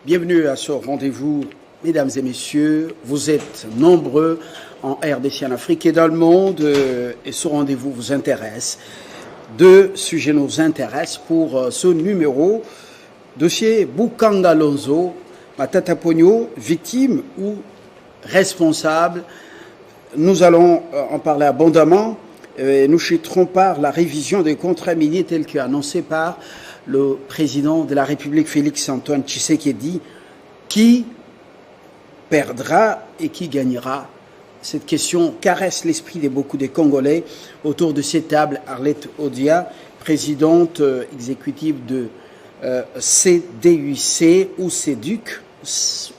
Bienvenue à ce rendez-vous, mesdames et messieurs. Vous êtes nombreux en RDC, en Afrique et dans le monde, et ce rendez-vous vous intéresse. Deux sujets nous intéressent pour ce numéro. Dossier Bukanga Lonzo, Matata Ponyo, victime ou responsable. Nous allons en parler abondamment. Nous chuterons par la révision des contrats miniers tels qu'annoncé par le président de la République, Félix-Antoine Tshisekedi, qui perdra et qui gagnera. Cette question caresse l'esprit de beaucoup de Congolais. Autour de cette table, Arlette Odia, présidente exécutive de CDUC ou CEDUC,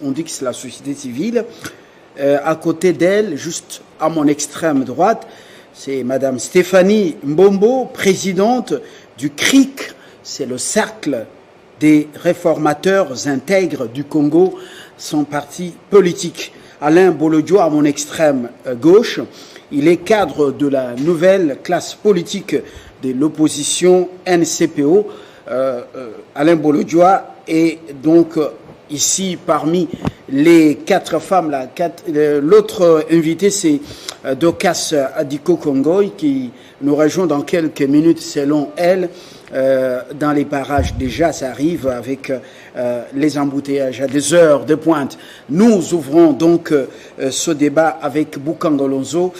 on dit que c'est la société civile. À côté d'elle, juste à mon extrême droite, c'est Madame Stéphanie Mbombo, présidente du CRIC, c'est le cercle des réformateurs intègres du Congo, son parti politique. Alain Bolodjo, à mon extrême gauche, il est cadre de la nouvelle classe politique de l'opposition NCPO. Alain Bolodjo est donc ici parmi les quatre femmes. L'autre invité, c'est Dokas Adiko Kongoy, qui nous rejoint dans quelques minutes selon elle. Dans les barrages déjà, ça arrive avec les embouteillages à des heures de pointe. Nous ouvrons donc ce débat avec Bukanga Lonzo.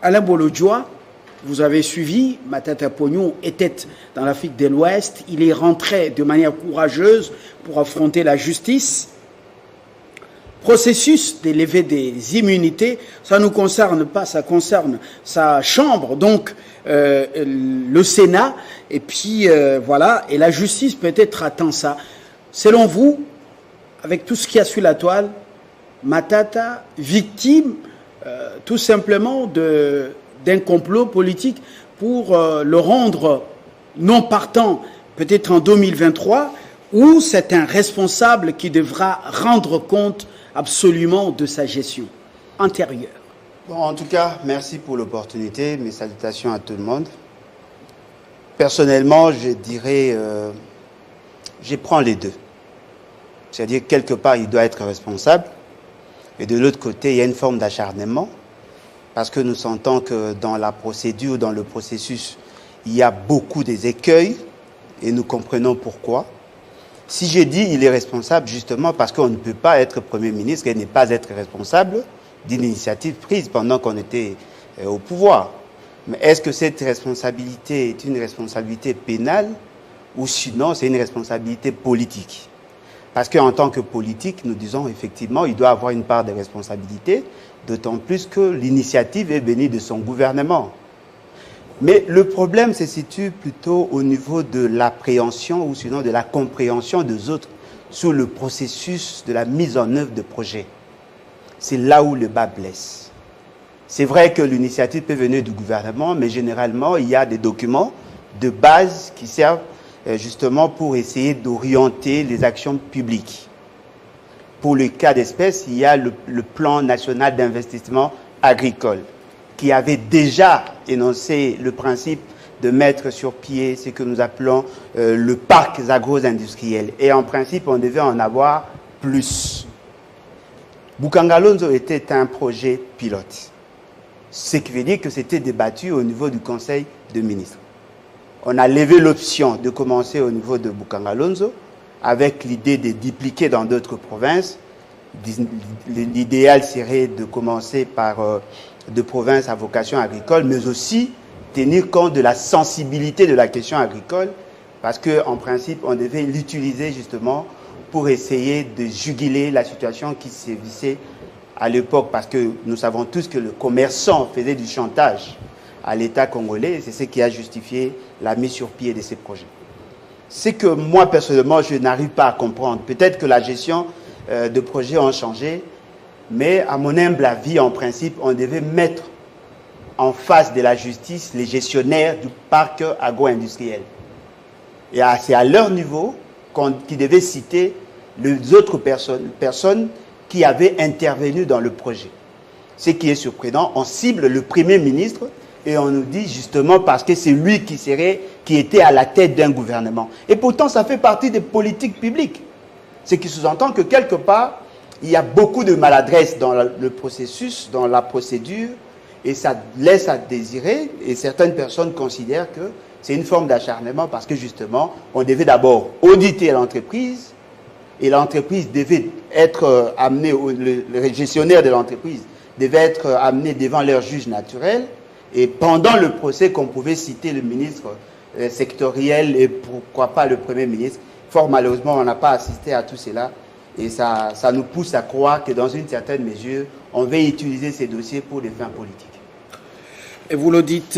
Alain Bolodjo, vous avez suivi, Matata Ponyo était dans l'Afrique de l'Ouest. Il est rentré de manière courageuse pour affronter la justice. Processus de levée des immunités, ça ne nous concerne pas, ça concerne sa chambre, donc le Sénat, et puis voilà, et la justice peut-être attend ça. Selon vous, avec tout ce qu'il y a sur la toile, Matata, victime tout simplement d'un complot politique pour le rendre non partant peut-être en 2023, ou c'est un responsable qui devra rendre compte absolument de sa gestion antérieure. Bon, en tout cas, merci pour l'opportunité. Mes salutations à tout le monde. Personnellement, je dirais, je prends les deux. C'est-à-dire, quelque part, il doit être responsable. Et de l'autre côté, il y a une forme d'acharnement. Parce que nous sentons que dans la procédure, dans le processus, il y a beaucoup des écueils. Et nous comprenons pourquoi. Si j'ai dit il est responsable, justement parce qu'on ne peut pas être Premier ministre et ne pas être responsable d'une initiative prise pendant qu'on était au pouvoir. Mais est-ce que cette responsabilité est une responsabilité pénale ou sinon c'est une responsabilité politique? Parce qu'en tant que politique, nous disons effectivement il doit avoir une part de responsabilité, d'autant plus que l'initiative est venue de son gouvernement. Mais le problème se situe plutôt au niveau de l'appréhension ou sinon de la compréhension des autres sur le processus de la mise en œuvre de projets. C'est là où le bas blesse. C'est vrai que l'initiative peut venir du gouvernement, mais généralement, il y a des documents de base qui servent justement pour essayer d'orienter les actions publiques. Pour le cas d'espèce, il y a le plan national d'investissement agricole, qui avait déjà énoncé le principe de mettre sur pied ce que nous appelons le parc agro-industriel. Et en principe, on devait en avoir plus. Bukanga Lonzo était un projet pilote. Ce qui veut dire que c'était débattu au niveau du Conseil des ministres. On a levé l'option de commencer au niveau de Bukanga Lonzo avec l'idée de dupliquer dans d'autres provinces. L'idéal serait de commencer par de provinces à vocation agricole, mais aussi tenir compte de la sensibilité de la question agricole, parce qu'en principe, on devait l'utiliser justement pour essayer de juguler la situation qui sévissait à l'époque, parce que nous savons tous que le commerçant faisait du chantage à l'État congolais, et c'est ce qui a justifié la mise sur pied de ces projets. C'est que moi, personnellement, je n'arrive pas à comprendre. Peut-être que la gestion de projets a changé, mais à mon humble avis, en principe, on devait mettre en face de la justice les gestionnaires du parc agro-industriel. Et c'est à leur niveau qu'ils devaient citer les autres personnes qui avaient intervenu dans le projet. Ce qui est surprenant, on cible le Premier ministre Et on nous dit justement parce que c'est lui qui était à la tête d'un gouvernement. Et pourtant, ça fait partie des politiques publiques. Ce qui sous-entend que quelque part, il y a beaucoup de maladresse dans le processus, dans la procédure, et ça laisse à désirer. Et certaines personnes considèrent que c'est une forme d'acharnement parce que justement, on devait d'abord auditer l'entreprise, et l'entreprise devait être amenée, le gestionnaire de l'entreprise devait être amené devant leur juge naturel. Et pendant le procès, qu'on pouvait citer le ministre sectoriel et pourquoi pas le Premier ministre. Fort malheureusement, on n'a pas assisté à tout cela. Et ça nous pousse à croire que dans une certaine mesure, on va utiliser ces dossiers pour des fins politiques. Et vous le dites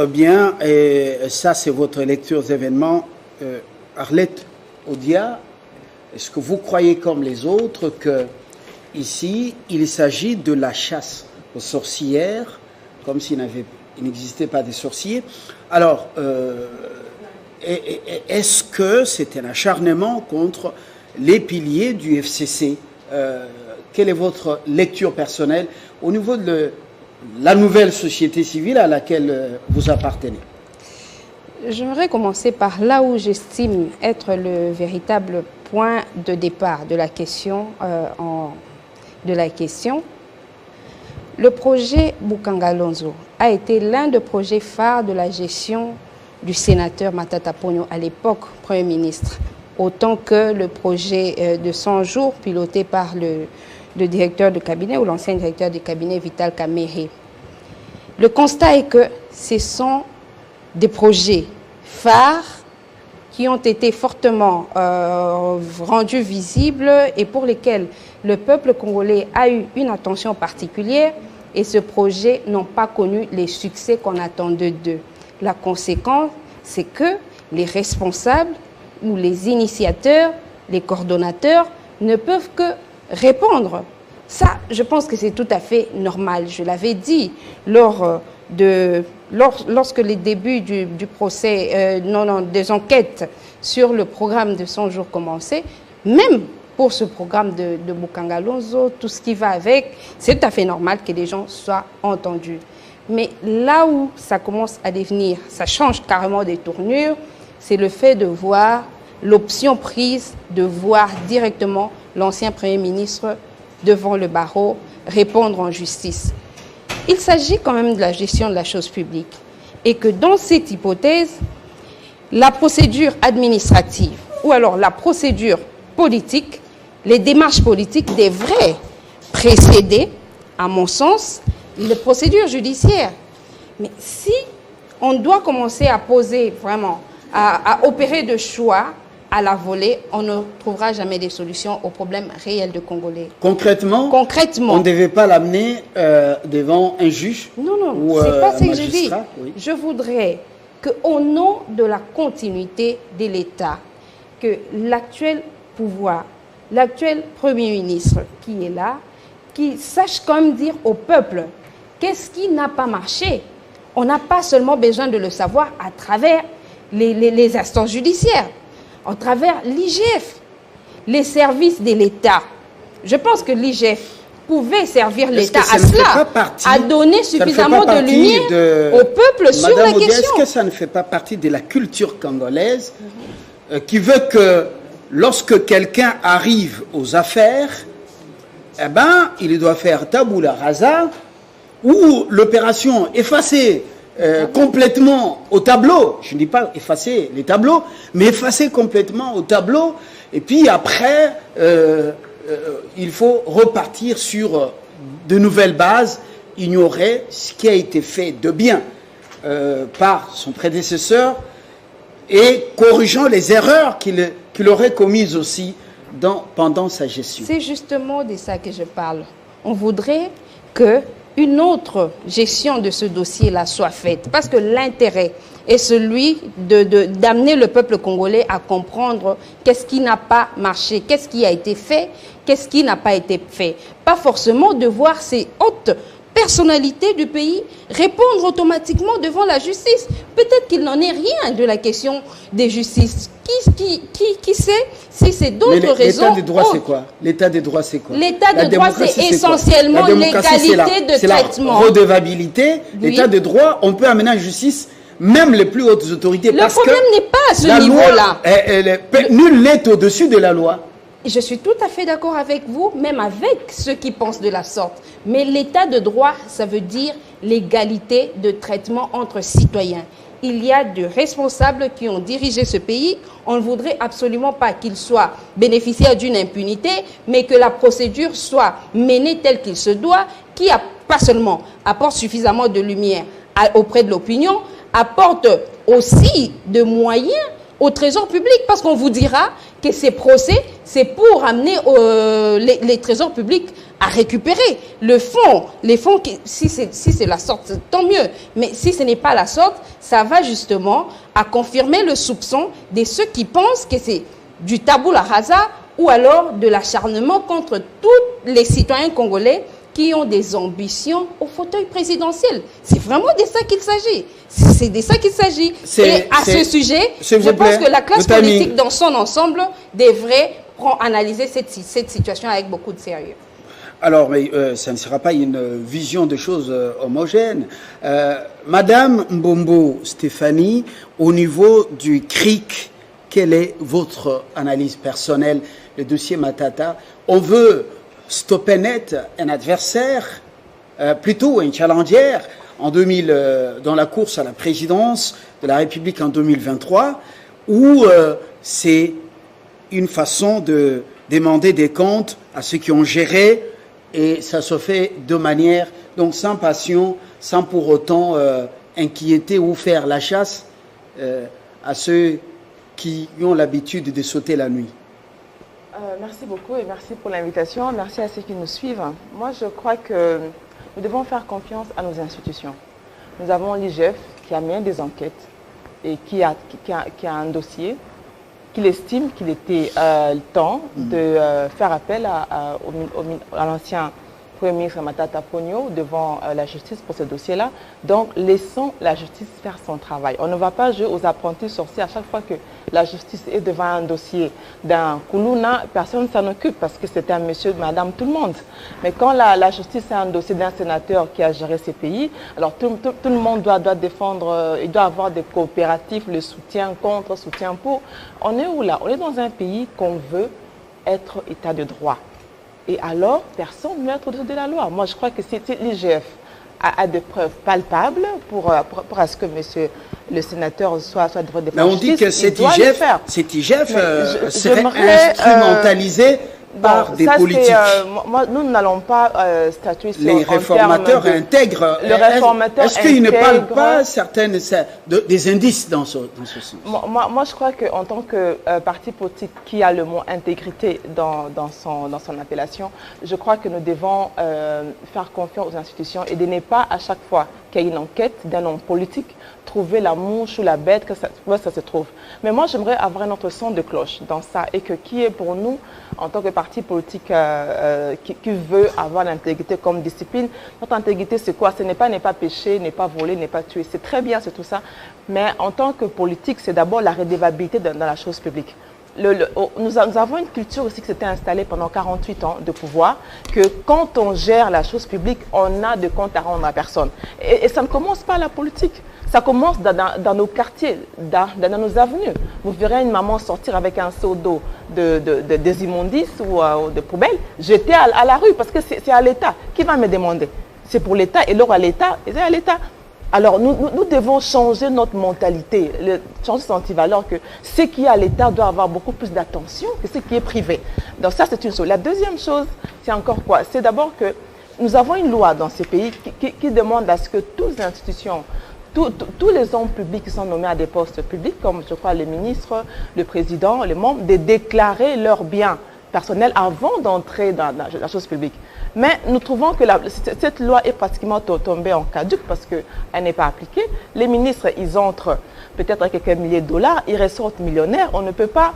bien, et ça c'est votre lecture des événements. Arlette Odia, est-ce que vous croyez comme les autres que ici, il s'agit de la chasse aux sorcières, comme s'il n'existait pas de sorciers? Alors, est-ce que c'est un acharnement contre les piliers du FCC? Quelle est votre lecture personnelle au niveau de la nouvelle société civile à laquelle vous appartenez? J'aimerais commencer par là où j'estime être le véritable point de départ de la question. Le projet Boukangalonzo a été l'un des projets phares de la gestion du sénateur Matata Ponyo, à l'époque Premier ministre, autant que le projet de 100 jours piloté par le directeur de cabinet ou l'ancien directeur de cabinet Vital Kamerhe. Le constat est que ce sont des projets phares qui ont été fortement rendus visibles et pour lesquels le peuple congolais a eu une attention particulière, et ces projets n'ont pas connu les succès qu'on attendait d'eux. La conséquence, c'est que les responsables ou les initiateurs, les coordonnateurs ne peuvent que répondre. Ça, je pense que c'est tout à fait normal. Je l'avais dit lorsque les débuts du procès, des enquêtes sur le programme de 100 jours commençaient, même pour ce programme de Boukangalonzo, tout ce qui va avec, c'est tout à fait normal que les gens soient entendus. Mais là où ça commence à devenir, ça change carrément des tournures, c'est le fait de voir l'option prise de voir directement l'ancien Premier ministre devant le barreau répondre en justice. Il s'agit quand même de la gestion de la chose publique et que dans cette hypothèse, la procédure administrative ou alors la procédure politique, les démarches politiques devraient précéder, à mon sens, les procédures judiciaires. Mais si on doit commencer à poser vraiment, à opérer de choix à la volée, on ne trouvera jamais des solutions aux problèmes réels de Congolais. Concrètement, on ne devait pas l'amener devant un juge? Non, c'est pas ce que je dis. Oui. Je voudrais qu'au nom de la continuité de l'État, que l'actuel pouvoir, l'actuel Premier ministre qui est là, qui sache quand même dire au peuple qu'est-ce qui n'a pas marché. On n'a pas seulement besoin de le savoir à travers les instances judiciaires, à travers l'IGF, les services de l'État. Je pense que l'IGF pouvait servir l'État à cela, à donner suffisamment de lumière au peuple sur la question. Est-ce que ça ne fait pas partie de la culture congolaise qui veut que lorsque quelqu'un arrive aux affaires, eh ben, il doit faire tabula rasa ou l'opération effacer complètement au tableau, je ne dis pas effacer les tableaux, mais effacer complètement au tableau, et puis après, il faut repartir sur de nouvelles bases, ignorer ce qui a été fait de bien par son prédécesseur et corrigeant les erreurs qu'il aurait commises aussi pendant sa gestion. C'est justement de ça que je parle. On voudrait qu'une autre gestion de ce dossier-là soit faite, parce que l'intérêt est celui d'amener le peuple congolais à comprendre qu'est-ce qui n'a pas marché, qu'est-ce qui a été fait, qu'est-ce qui n'a pas été fait. Pas forcément de voir ces hautes personnalités du pays répondre automatiquement devant la justice. Peut-être qu'il n'en est rien de la question des justices Qui sait si c'est d'autres raisons? L'état de droit, c'est quoi? L'état de droit, c'est quoi? L'état de droit, c'est essentiellement l'égalité de traitement. La redevabilité. Oui. L'état de droit, on peut amener en justice même les plus hautes autorités. Le problème n'est pas à ce niveau-là. Nul n'est au-dessus de la loi. Je suis tout à fait d'accord avec vous, même avec ceux qui pensent de la sorte. Mais l'état de droit, ça veut dire l'égalité de traitement entre citoyens. Il y a de responsables qui ont dirigé ce pays. On ne voudrait absolument pas qu'ils soient bénéficiaires d'une impunité, mais que la procédure soit menée telle qu'il se doit, qui pas seulement apporte suffisamment de lumière auprès de l'opinion, apporte aussi de moyens au trésor public, parce qu'on vous dira que ces procès, c'est pour amener les trésors publics à récupérer les fonds, si c'est la sorte, tant mieux. Mais si ce n'est pas la sorte, ça va justement à confirmer le soupçon de ceux qui pensent que c'est du tabula rasa ou alors de l'acharnement contre tous les citoyens congolais qui ont des ambitions au fauteuil présidentiel. C'est vraiment de ça qu'il s'agit. C'est de ça qu'il s'agit. Et à ce sujet, je pense que la classe politique dans son ensemble devrait analyser cette situation avec beaucoup de sérieux. Alors, mais ça ne sera pas une vision de choses homogènes. Madame Mbombo Stéphanie, au niveau du CRIC, quelle est votre analyse personnelle? Le dossier Matata, on veut stopper net un adversaire, plutôt un challenger, dans la course à la présidence de la République en 2023, où c'est une façon de demander des comptes à ceux qui ont géré, et ça se fait de manière, donc sans passion, sans pour autant inquiéter ou faire la chasse à ceux qui ont l'habitude de sauter la nuit. Merci beaucoup et merci pour l'invitation. Merci à ceux qui nous suivent. Moi, je crois que nous devons faire confiance à nos institutions. Nous avons l'IGF qui a mené des enquêtes et qui a un dossier qu'il estime qu'il était temps de faire appel à l'ancien Premier ministre Matata Ponyo devant la justice pour ce dossier-là. Donc, laissons la justice faire son travail. On ne va pas jouer aux apprentis sorciers à chaque fois que la justice est devant un dossier d'un Koulouna, personne ne s'en occupe parce que c'est un monsieur, madame, tout le monde. Mais quand la justice est un dossier d'un sénateur qui a géré ces pays, alors tout le monde doit défendre, il doit avoir des coopératifs, le soutien contre, soutien pour. On est où là? On est dans un pays qu'on veut être état de droit. Et alors, personne ne peut être au-dessus de la loi. Moi, je crois que si l'IGF a des preuves palpables pour ce que monsieur le sénateur soit devant des justice. Mais on dit que cet IGF serait instrumentalisé par des politiques. Nous n'allons pas statuer sur les réformateurs intègrent. Est-ce qu'ils ne parlent pas des indices dans ce sens? Moi, je crois qu'en tant que parti politique qui a le mot intégrité dans son appellation, je crois que nous devons faire confiance aux institutions et de ne pas, à chaque fois qu'il y a une enquête d'un homme politique, trouver la mouche ou la bête que ça se trouve. Mais moi, j'aimerais avoir notre son de cloche dans ça et que qui est pour nous, en tant que parti politique qui veut avoir l'intégrité comme discipline, notre intégrité, c'est quoi? Ce n'est pas pécher, n'est pas voler, n'est pas tuer. C'est très bien, c'est tout ça. Mais en tant que politique, c'est d'abord la redevabilité dans la chose publique. Nous avons une culture aussi qui s'était installée pendant 48 ans de pouvoir, que quand on gère la chose publique, on a de comptes à rendre à personne. Et ça ne commence pas à la politique. Ça commence dans nos quartiers, dans nos avenues. Vous verrez une maman sortir avec un seau d'eau des immondices ou de poubelles, jeter à la rue parce que c'est à l'État. Qui va me demander? C'est pour l'État et l'or à l'État, et c'est à l'État. Alors, nous devons changer notre mentalité, changer cette antivaleur que ce qui est à l'État doit avoir beaucoup plus d'attention que ce qui est privé. Donc ça, c'est une chose. La deuxième chose, c'est encore quoi? C'est d'abord que nous avons une loi dans ces pays qui demande à ce que toutes les institutions, tous les hommes publics qui sont nommés à des postes publics, comme je crois les ministres, le président, les membres, de déclarer leurs biens personnels avant d'entrer dans la chose publique. Mais nous trouvons que cette loi est pratiquement tombée en caduc parce qu'elle n'est pas appliquée. Les ministres, ils entrent peut-être à quelques milliers de dollars, ils ressortent millionnaires. On ne peut pas,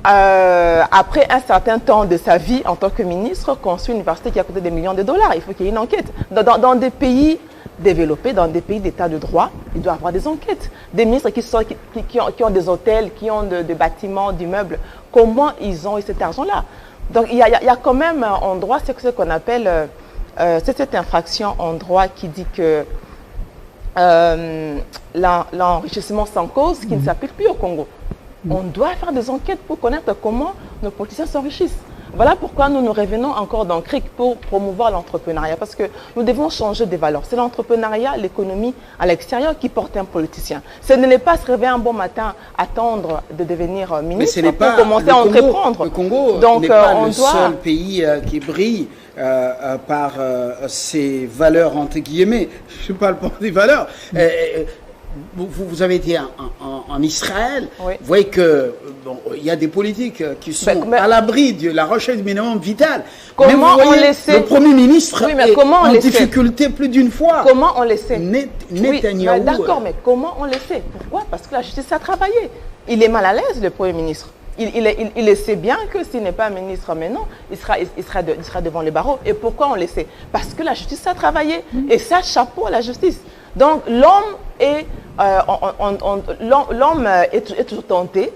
après un certain temps de sa vie en tant que ministre, construire une université qui a coûté des millions de dollars. Il faut qu'il y ait une enquête. Dans des pays développés dans des pays d'état de droit, il doit y avoir des enquêtes. Des ministres qui ont des hôtels, qui ont des bâtiments, d'immeubles, comment ils ont eu cet argent-là? Donc il y a quand même en droit ce qu'on appelle, c'est cette infraction en droit qui dit que l'enrichissement sans cause qui ne s'applique plus au Congo. On doit faire des enquêtes pour connaître comment nos politiciens s'enrichissent. Voilà pourquoi nous revenons encore dans CRIC pour promouvoir l'entrepreneuriat, parce que nous devons changer des valeurs. C'est l'entrepreneuriat, l'économie à l'extérieur qui porte un politicien. Ce n'est pas se réveiller un bon matin, attendre de devenir ministre pour commencer à entreprendre. Le Congo n'est pas le seul pays qui brille par ses valeurs, entre guillemets. Je ne parle pas des valeurs. Vous avez été en Israël, oui. Vous voyez que il y a des politiques qui sont à l'abri de la recherche du minimum vital. Comment on le sait? Le Premier ministre est en difficulté plus d'une fois. Comment on le sait? Netanyahou. D'accord, mais comment on le sait? Pourquoi? Parce que la justice a travaillé. Il est mal à l'aise, le Premier ministre. Il sait bien que s'il n'est pas ministre maintenant, il sera devant les barreaux. Et pourquoi on le sait? Parce que la justice a travaillé. Et ça, chapeau à la justice. Donc l'homme est toujours tenté,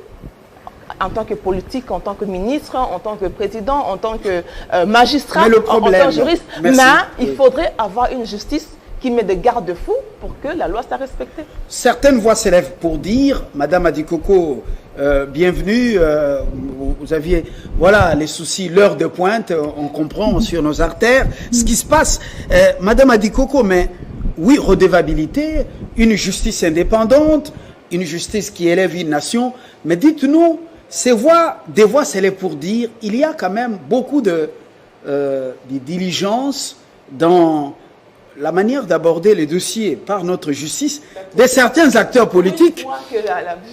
en tant que politique, en tant que ministre, en tant que président, en tant que magistrat, en tant que juriste. Mais il faudrait avoir une justice qui met des garde-fous pour que la loi soit respectée. Certaines voix s'élèvent pour dire, Madame Adikoko, bienvenue, vous aviez, voilà, les soucis, l'heure de pointe, on comprend sur nos artères ce qui se passe. Madame Adikoko, mais oui, redevabilité, une justice indépendante, une justice qui élève une nation, mais dites-nous, des voix s'élèvent pour dire, il y a quand même beaucoup de diligence dans la manière d'aborder les dossiers par notre justice de certains acteurs politiques.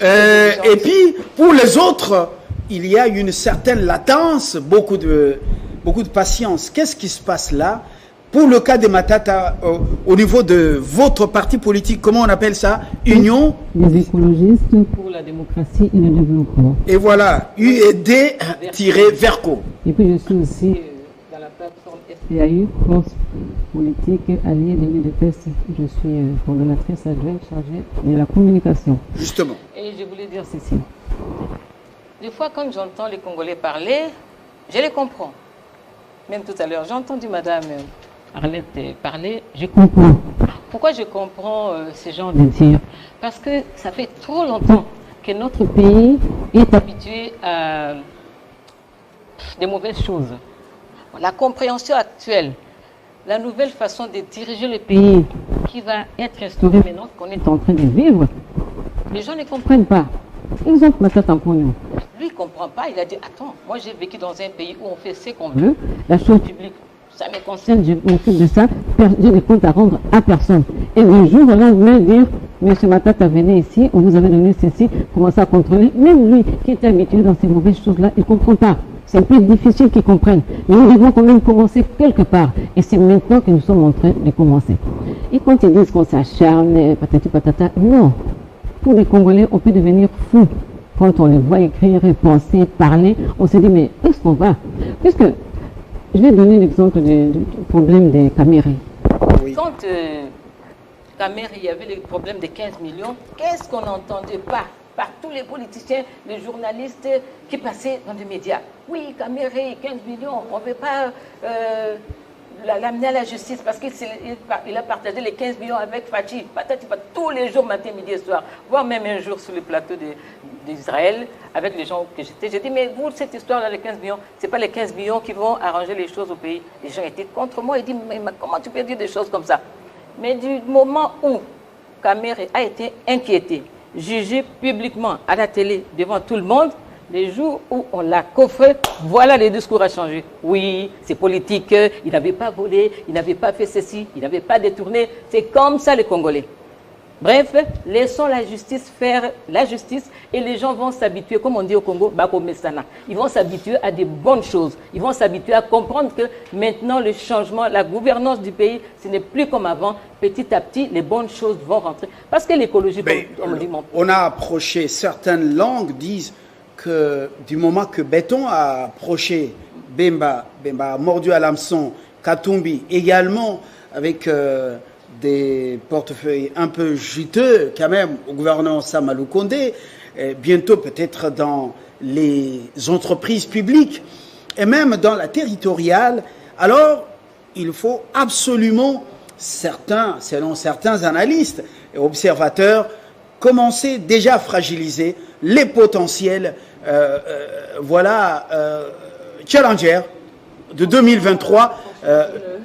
Et puis, pour les autres, il y a une certaine latence, beaucoup de patience. Qu'est-ce qui se passe là? Pour le cas de Matata, au niveau de votre parti politique, comment on appelle ça? Union des écologistes pour la démocratie et le développement. Et voilà, UED-Verco. Et puis je suis aussi dans la plateforme FPAU, France Politique Alliée de l'UDPS. Je suis coordonnatrice adjointe chargée de la communication. Justement. Et je voulais dire ceci. Des fois, quand j'entends les Congolais parler, je les comprends. Même tout à l'heure, j'ai entendu Madame Arlette parler, je comprends. Pourquoi je comprends ces gens de dire? Parce que ça fait trop longtemps que notre pays est habitué à des mauvaises choses. La compréhension actuelle, la nouvelle façon de diriger le pays qui va être instaurée maintenant qu'on est en train de vivre, les gens ne comprennent pas. Exemple, Matata Ponyo. Lui, il ne comprend pas. Il a dit, attends, moi j'ai vécu dans un pays où on fait ce qu'on veut. La chose publique, ça me concerne, je m'occupe de ça. Je n'ai compte à rendre à personne. Et le jour au lendemain, dire, monsieur Matata, venez ici, on vous avait donné ceci, commencez à contrôler. Même lui, qui est habitué dans ces mauvaises choses-là, il ne comprend pas. C'est un peu difficile qu'ils comprennent. Mais nous devons quand même commencer quelque part. Et c'est maintenant que nous sommes en train de commencer. Et quand ils disent qu'on s'acharne, patati patata, non. Pour les Congolais, on peut devenir fou. Quand on les voit écrire, penser, parler, on se dit, mais où est-ce qu'on va? Puisque, je vais donner l'exemple du problème des Camérés. Oui. Quand Caméré, il y avait le problème des 15 millions, qu'est-ce qu'on n'entendait pas par tous les politiciens, les journalistes qui passaient dans les médias? Oui, Caméré, 15 millions, on ne veut pas l'amener à la justice parce qu'il a partagé les 15 millions avec Fachi. Tous les jours, matin, midi et soir. Voire même un jour sur le plateau d'Israël, avec les gens que j'étais. J'ai dit, mais vous, cette histoire-là, les 15 millions, ce n'est pas les 15 millions qui vont arranger les choses au pays. Les gens étaient contre moi. Ils disent, mais comment tu peux dire des choses comme ça? Mais du moment où Caméré a été inquiété, jugé publiquement à la télé, devant tout le monde, les jours où on l'a coffré, voilà, les discours ont changé. Oui, c'est politique, il n'avait pas volé, il n'avait pas fait ceci, il n'avait pas détourné. C'est comme ça les Congolais. Bref, laissons la justice faire la justice et les gens vont s'habituer, comme on dit au Congo, Bakomesana. Ils vont s'habituer à des bonnes choses. Ils vont s'habituer à comprendre que maintenant le changement, la gouvernance du pays, ce n'est plus comme avant. Petit à petit, les bonnes choses vont rentrer. Parce que l'écologie, on a approché, certaines langues disent que du moment que Béton a approché Bemba a mordu à l'hameçon, Katumbi également avec des portefeuilles un peu juteux quand même au gouvernement Samalou Kondé, bientôt peut-être dans les entreprises publiques et même dans la territoriale, alors il faut absolument, selon certains analystes et observateurs, commencer déjà à fragiliser les potentiels challengers de 2023.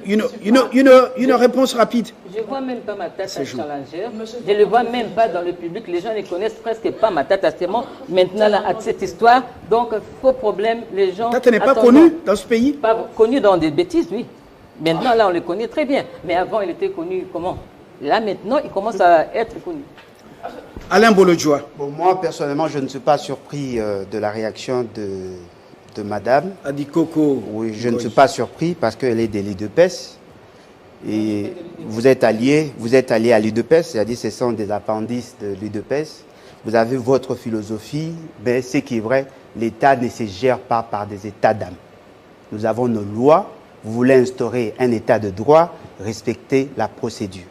Une réponse rapide. Je ne vois même pas Matata challenger. Je ne le vois même pas dans le public. Les gens ne connaissent presque pas Matata. C'est maintenant là, à cette histoire. Donc, faux problème. Les gens. Matata n'est pas connu dans ce pays? Pas connu dans des bêtises, oui. Maintenant, là, on le connaît très bien. Mais avant, il était connu comment? Là, maintenant, il commence à être connu. Alain Bolodjoa. Bon, moi, personnellement, je ne suis pas surpris de la réaction de madame. Adi Coco. Oui, je ne suis pas surpris parce qu'elle est de l'UDPS. Et vous êtes allié à l'UDPS, c'est-à-dire ce sont des appendices de l'UDPS. Vous avez votre philosophie, mais ce qui est vrai, l'État ne se gère pas par des états d'âme. Nous avons nos lois, vous voulez instaurer un état de droit, respectez la procédure.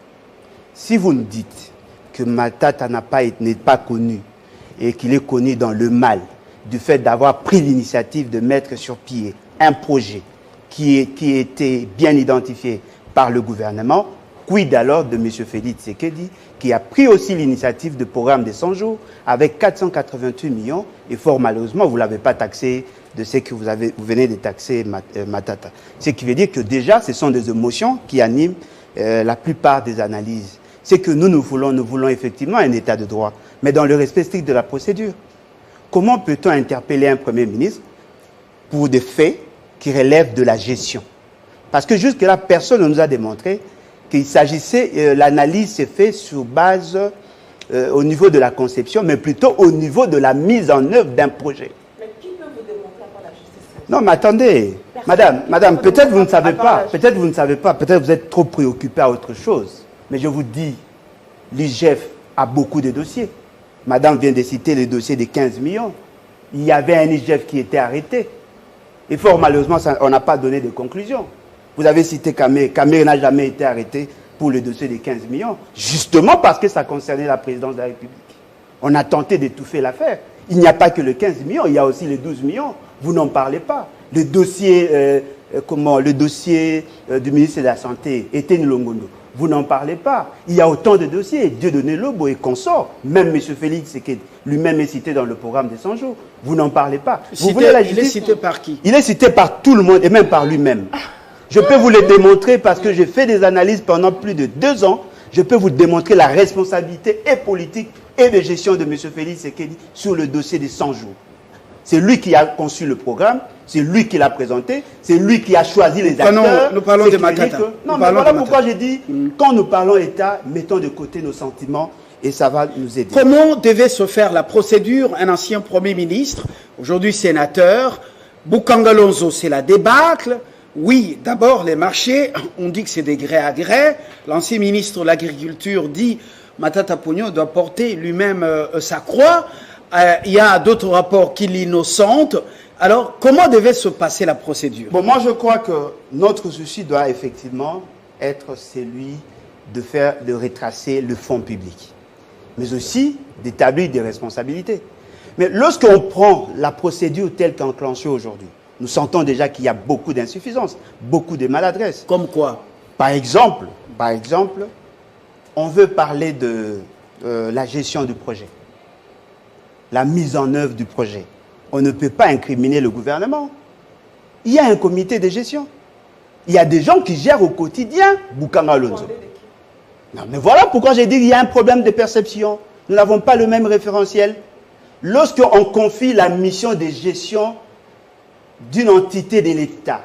Si vous nous dites que Matata n'est pas connu et qu'il est connu dans le mal, du fait d'avoir pris l'initiative de mettre sur pied un projet qui était bien identifié par le gouvernement, quid alors de M. Félix Tshisekedi, qui a pris aussi l'initiative de programme des 100 jours avec 488 millions, et fort malheureusement, vous ne l'avez pas taxé de ce que vous venez de taxer Matata. Ce qui veut dire que déjà, ce sont des émotions qui animent la plupart des analyses. C'est que nous voulons effectivement un état de droit, mais dans le respect strict de la procédure. Comment peut-on interpeller un Premier ministre pour des faits qui relèvent de la gestion? Parce que jusque-là, personne ne nous a démontré qu'il s'agissait, l'analyse s'est faite sur base au niveau de la conception, mais plutôt au niveau de la mise en œuvre d'un projet. Mais qui peut vous démontrer par la justice? Non, mais attendez, madame, peut-être vous ne savez pas, peut-être vous êtes trop préoccupé à autre chose. Mais je vous dis, l'IGF a beaucoup de dossiers. Madame vient de citer le dossier de 15 millions. Il y avait un IGF qui était arrêté. Et fort malheureusement, on n'a pas donné de conclusion. Vous avez cité Kamé. Kamé n'a jamais été arrêté pour le dossier de 15 millions, justement parce que ça concernait la présidence de la République. On a tenté d'étouffer l'affaire. Il n'y a pas que le 15 millions, il y a aussi les 12 millions. Vous n'en parlez pas. Le dossier, du ministre de la Santé, Etienne Longondo, vous n'en parlez pas. Il y a autant de dossiers. Dieudonné Lobo et consorts. Même M. Félix, qui lui-même est cité dans le programme des 100 jours. Vous n'en parlez pas. Il est cité par qui? Il est cité par tout le monde et même par lui-même. Je peux vous le démontrer parce que j'ai fait des analyses pendant plus de 2 ans. Je peux vous démontrer la responsabilité et politique et de gestion de M. Félix Tshisekedi sur le dossier des 100 jours. C'est lui qui a conçu le programme, c'est lui qui l'a présenté, c'est lui qui a choisi les acteurs. Nous parlons de Matata. Non, mais voilà pourquoi j'ai dit, quand nous parlons État, mettons de côté nos sentiments et ça va nous aider. Comment devait se faire la procédure? Un ancien Premier ministre, aujourd'hui sénateur, Bukanga Lonzo, c'est la débâcle. Oui, d'abord les marchés, on dit que c'est des gré à gré. L'ancien ministre de l'Agriculture dit Matata Ponyo doit porter lui-même sa croix. Il y a d'autres rapports qui l'innocentent. Alors, comment devait se passer la procédure? Bon, moi je crois que notre souci doit effectivement être celui de retracer le fonds public, mais aussi d'établir des responsabilités. Mais lorsqu'on prend la procédure telle qu'enclenchée aujourd'hui, nous sentons déjà qu'il y a beaucoup d'insuffisances, beaucoup de maladresses. Comme quoi? Par exemple, on veut parler de la gestion du projet, la mise en œuvre du projet. On ne peut pas incriminer le gouvernement. Il y a un comité de gestion. Il y a des gens qui gèrent au quotidien Bukanga Lonzo. Non, mais voilà pourquoi j'ai dit qu'il y a un problème de perception. Nous n'avons pas le même référentiel. Lorsqu'on confie la mission de gestion d'une entité de l'État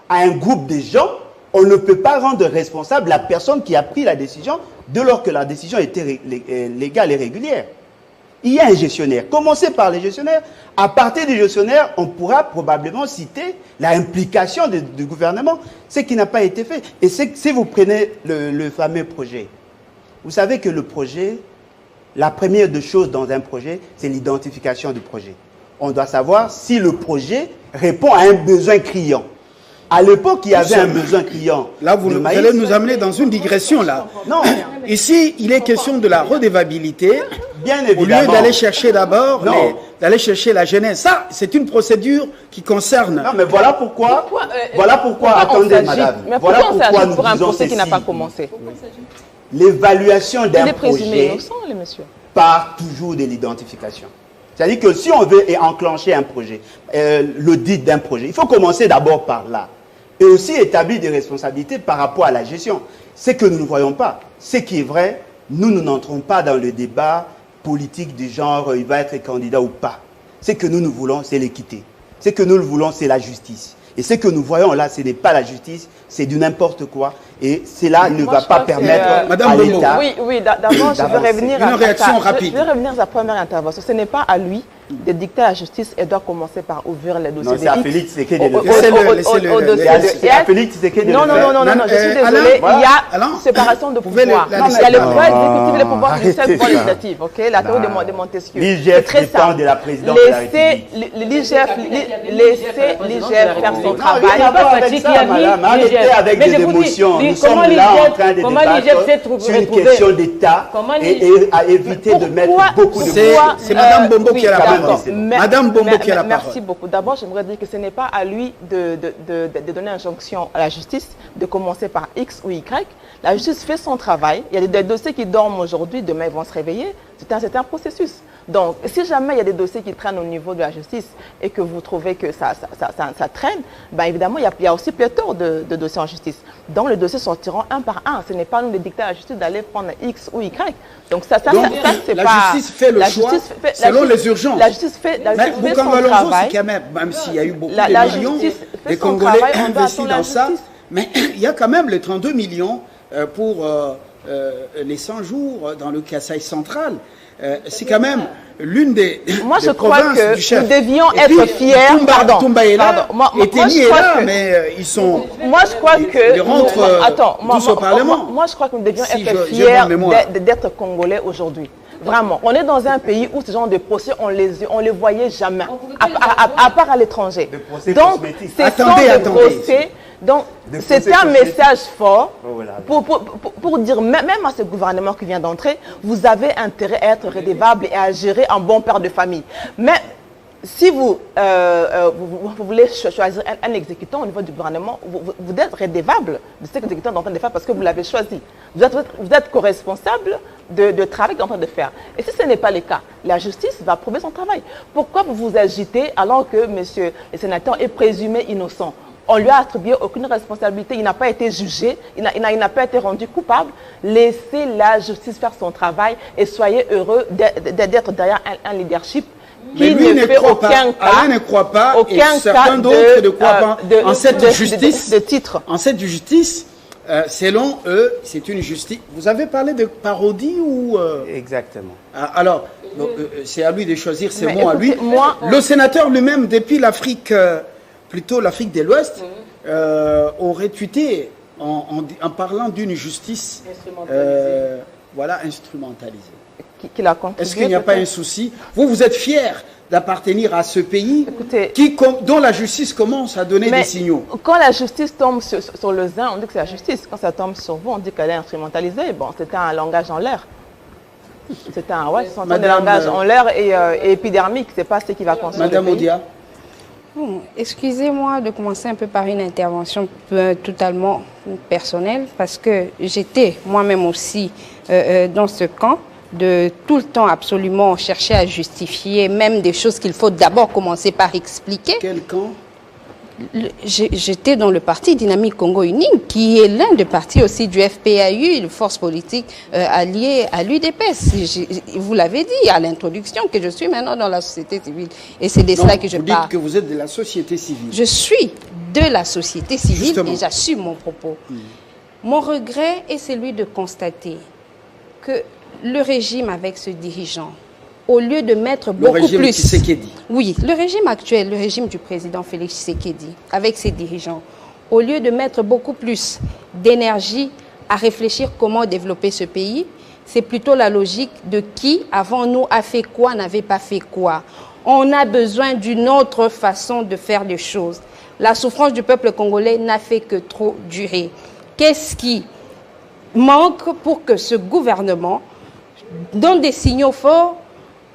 à un groupe de gens, on ne peut pas rendre responsable la personne qui a pris la décision dès lors que la décision était légale et régulière. Il y a un gestionnaire. Commencez par les gestionnaires. À partir des gestionnaires, on pourra probablement citer l'implication du gouvernement, ce qui n'a pas été fait. Et si vous prenez le fameux projet, vous savez que le projet, la première des choses dans un projet, c'est l'identification du projet. On doit savoir si le projet répond à un besoin criant. À l'époque, il y avait un besoin client. Là, vous allez nous amener dans une digression, là. Non. Ici, il est question de la redevabilité. Bien Au lieu évidemment. d'aller chercher d'abord, Non. d'aller chercher la jeunesse. Ça, c'est une procédure qui concerne... Non, mais voilà pourquoi. Pourquoi Attendez, on s'agite? madame. Mais Voilà pourquoi on pourquoi s'agite nous pour un disons procès qui n'a ceci. pas commencé? L'évaluation Il d'un est présumé projet innocent, les messieurs. part toujours de l'identification. C'est-à-dire que si on veut enclencher un projet, l'audit d'un projet, il faut commencer d'abord par là. Et aussi établir des responsabilités par rapport à la gestion. Ce que nous ne voyons pas, ce qui est vrai, nous n'entrons pas dans le débat politique du genre il va être candidat ou pas. Ce que nous voulons, c'est l'équité. Ce que nous voulons, c'est la justice. Et ce que nous voyons là, ce n'est pas la justice, c'est du n'importe quoi. Et cela ne va pas permettre Madame à Bombo. l'État... Oui, d'abord, je veux revenir Une réaction rapide. Je vais revenir à sa première intervention. Ce n'est pas à lui de dicter la justice. Elle doit commencer par ouvrir les dossiers Non, c'est à X Félix Tshisekedi de au le faire. dossier C'est à Félix Tshisekedi de Non, le non, faire. non, non, non, je suis Alain, désolée. voilà. Il y a Alain, séparation de vous pouvez pouvoir. la Il laisser y a le parler. pouvoir exécutif et le pouvoir judiciaire et le pouvoir Arrêtez ça. législatif. Ok, la théorie de Montesquieu. L'IGF C'est très dépend simple. de la présidence de la République. Laissez l'IGF faire son Non, travail. rien à voir avec ça, madame. Arrêtez avec des émotions. Nous sommes là en train de débattre sur une question d'État et à éviter de mettre beaucoup de mots. C'est Madame Bombo qui a la quand même, parole. c'est bon. Madame Bombo qui a la Merci parole. beaucoup. D'abord, j'aimerais dire que ce n'est pas à lui de donner injonction à la justice de commencer par X ou Y. La justice fait son travail. Il y a des dossiers qui dorment aujourd'hui, demain ils vont se réveiller. C'est un processus. Donc, si jamais il y a des dossiers qui traînent au niveau de la justice et que vous trouvez que ça traîne, ben évidemment, il y a aussi pléthore de dossiers en justice. Donc, les dossiers sortiront un par un. Ce n'est pas nous de dicter à la justice d'aller prendre X ou Y. Donc, ça c'est la pas... justice fait le choix selon les urgences. La justice fait Mais son Boukangalonzo, travail. c'est quand même s'il y a eu beaucoup La de millions, justice fait les son Congolais travail, on doit investis attendre la dans ça, justice. mais il y a quand même les 32 millions pour les 100 jours dans le Kasaï central. C'est quand même l'une des Moi, des je crois provinces que du chef. nous devions Et être puis, fiers. Toumba est là, Pardon. Moi, et Téni je est crois là, que- mais ils sont... Moi, je crois que... Ils rentrent tous au Parlement. Moi, je crois que nous devions Si être j'ai fiers bonne mémoire. d'être Congolais aujourd'hui. Vraiment. On est dans un pays où ce genre de procès, on les voyait jamais, à part à l'étranger. Des procès Donc, cosmétiques. ce Attendez, sont des attendez. procès... Donc, Des c'est procès un cosmétiques. message fort Oh, voilà. pour dire, même à ce gouvernement qui vient d'entrer, vous avez intérêt à être redevable et à gérer un bon père de famille. Mais si vous voulez choisir un exécutant au niveau du gouvernement, vous êtes redevable de ce que l'exécutant est en train de faire parce que vous l'avez choisi. Vous êtes co-responsable de travail qu'il est en train de faire. Et si ce n'est pas le cas, la justice va prouver son travail. Pourquoi vous vous agitez alors que monsieur le sénateur est présumé innocent? On lui a attribué aucune responsabilité, il n'a pas été jugé, il n'a pas été rendu coupable. Laissez la justice faire son travail et soyez heureux d'être derrière un leadership Mais qui lui ne ne fait croit aucun pas, cas. Alain ne croit pas, et Aucun certains cas d'autres ne croient pas en cette justice. de titre. En cette justice, selon eux, c'est une justice. Vous avez parlé de parodie ou... Exactement. Alors, c'est à lui de choisir ses Mais mots à lui. écoutez, moi- Le sénateur lui-même, depuis l'Afrique, plutôt l'Afrique de l'Ouest, aurait tweeté en parlant d'une justice instrumentalisée. Qu'il a contribué. Est-ce qu'il n'y a pas un souci? Vous êtes fier d'appartenir à ce pays Écoutez, dont la justice commence à donner des signaux? Quand la justice tombe sur le zin, on dit que c'est la justice. Quand ça tombe sur vous, on dit qu'elle est instrumentalisée. Bon, c'était un langage en l'air. C'était un langage en l'air et épidermique. C'est pas ce qui va construire Madame le pays. Odia. Excusez-moi de commencer un peu par une intervention totalement personnelle parce que j'étais moi-même aussi dans ce camp de tout le temps absolument chercher à justifier même des choses qu'il faut d'abord commencer par expliquer. Quel camp? J'étais dans le parti Dynamique Congo Uni, qui est l'un des partis aussi du FPAU, une force politique alliée à l'UDPS. Vous l'avez dit à l'introduction que je suis maintenant dans la société civile. Et c'est de cela que je vous parle. dites que vous êtes de la société civile. Je suis de la société civile. Justement. Et j'assume mon propos. Mon regret est celui de constater que le régime avec ce dirigeant, au lieu de mettre beaucoup régime plus... Tshisekedi. Oui, le régime actuel, le régime du président Félix Tshisekedi, avec ses dirigeants, au lieu de mettre beaucoup plus d'énergie à réfléchir comment développer ce pays, c'est plutôt la logique de qui, avant nous, a fait quoi, n'avait pas fait quoi. On a besoin d'une autre façon de faire les choses. la souffrance du peuple congolais n'a fait que trop durer. Qu'est-ce qui manque pour que ce gouvernement donne des signaux forts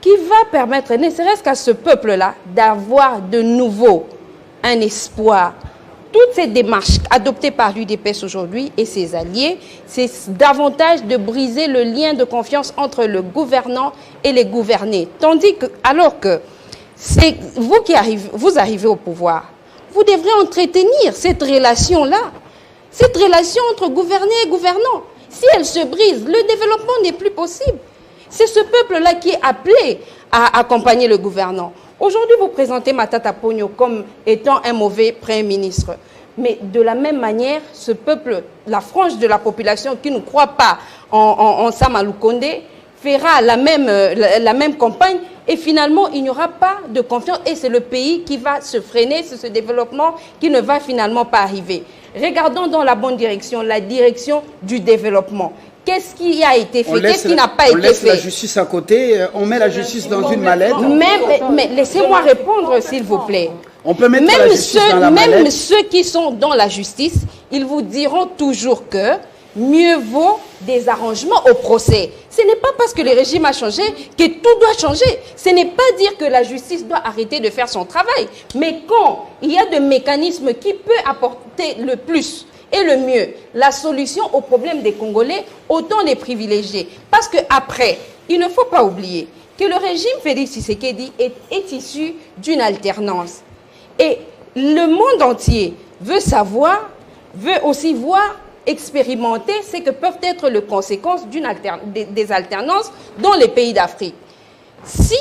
qui va permettre, ne serait-ce qu'à ce peuple-là, d'avoir de nouveau un espoir? Toutes ces démarches adoptées par l'UDPS aujourd'hui et ses alliés, c'est davantage de briser le lien de confiance entre le gouvernant et les gouvernés. Tandis que, alors que c'est vous qui arrivez au pouvoir, vous devrez entretenir cette relation-là, cette relation entre gouvernés et gouvernants. Si elle se brise, le développement n'est plus possible. C'est ce peuple-là qui est appelé à accompagner le gouvernant. Aujourd'hui, vous présentez Matata Ponyo comme étant un mauvais Premier ministre. Mais de la même manière, ce peuple, la frange de la population qui ne croit pas en Sama Lukonde, fera la même campagne et finalement, il n'y aura pas de confiance et c'est le pays qui va se freiner, c'est ce développement qui ne va finalement pas arriver. Regardons dans la bonne direction, la direction du développement. Qu'est-ce qui a été fait? Qu'est-ce qui n'a pas été fait? On laisse la justice à côté, on met la justice dans une mallette. Mais laissez-moi répondre, s'il vous plaît. On peut mettre la justice dans la mallette. Même ceux qui sont dans la justice, ils vous diront toujours que mieux vaut des arrangements au procès. Ce n'est pas parce que le régime a changé que tout doit changer. Ce n'est pas dire que la justice doit arrêter de faire son travail. Mais quand il y a des mécanismes qui peuvent apporter le plus et le mieux, la solution aux problèmes des Congolais, autant les privilégier. Parce qu'après, il ne faut pas oublier que le régime Félix Tshisekedi est issu d'une alternance. Et le monde entier veut aussi voir, expérimenter ce que peuvent être les conséquences des alternances dans les pays d'Afrique. Si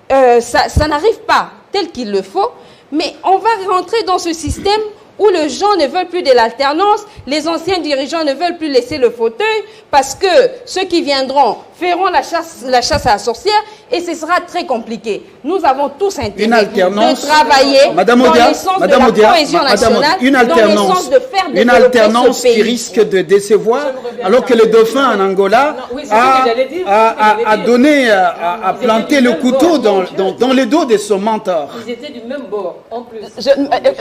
ça n'arrive pas tel qu'il le faut, mais on va rentrer dans ce système où les gens ne veulent plus de l'alternance, les anciens dirigeants ne veulent plus laisser le fauteuil parce que ceux qui viendront feront la chasse à la sorcière et ce sera très compliqué. Nous avons tous intérêt de travailler dans le sens de la cohésion nationale, dans le sens de faire développer une alternance ce pays. Qui risque de décevoir, alors que le dauphin en Angola a donné, a planté le couteau dans le dos de son mentor. Ils étaient du même bord, en plus.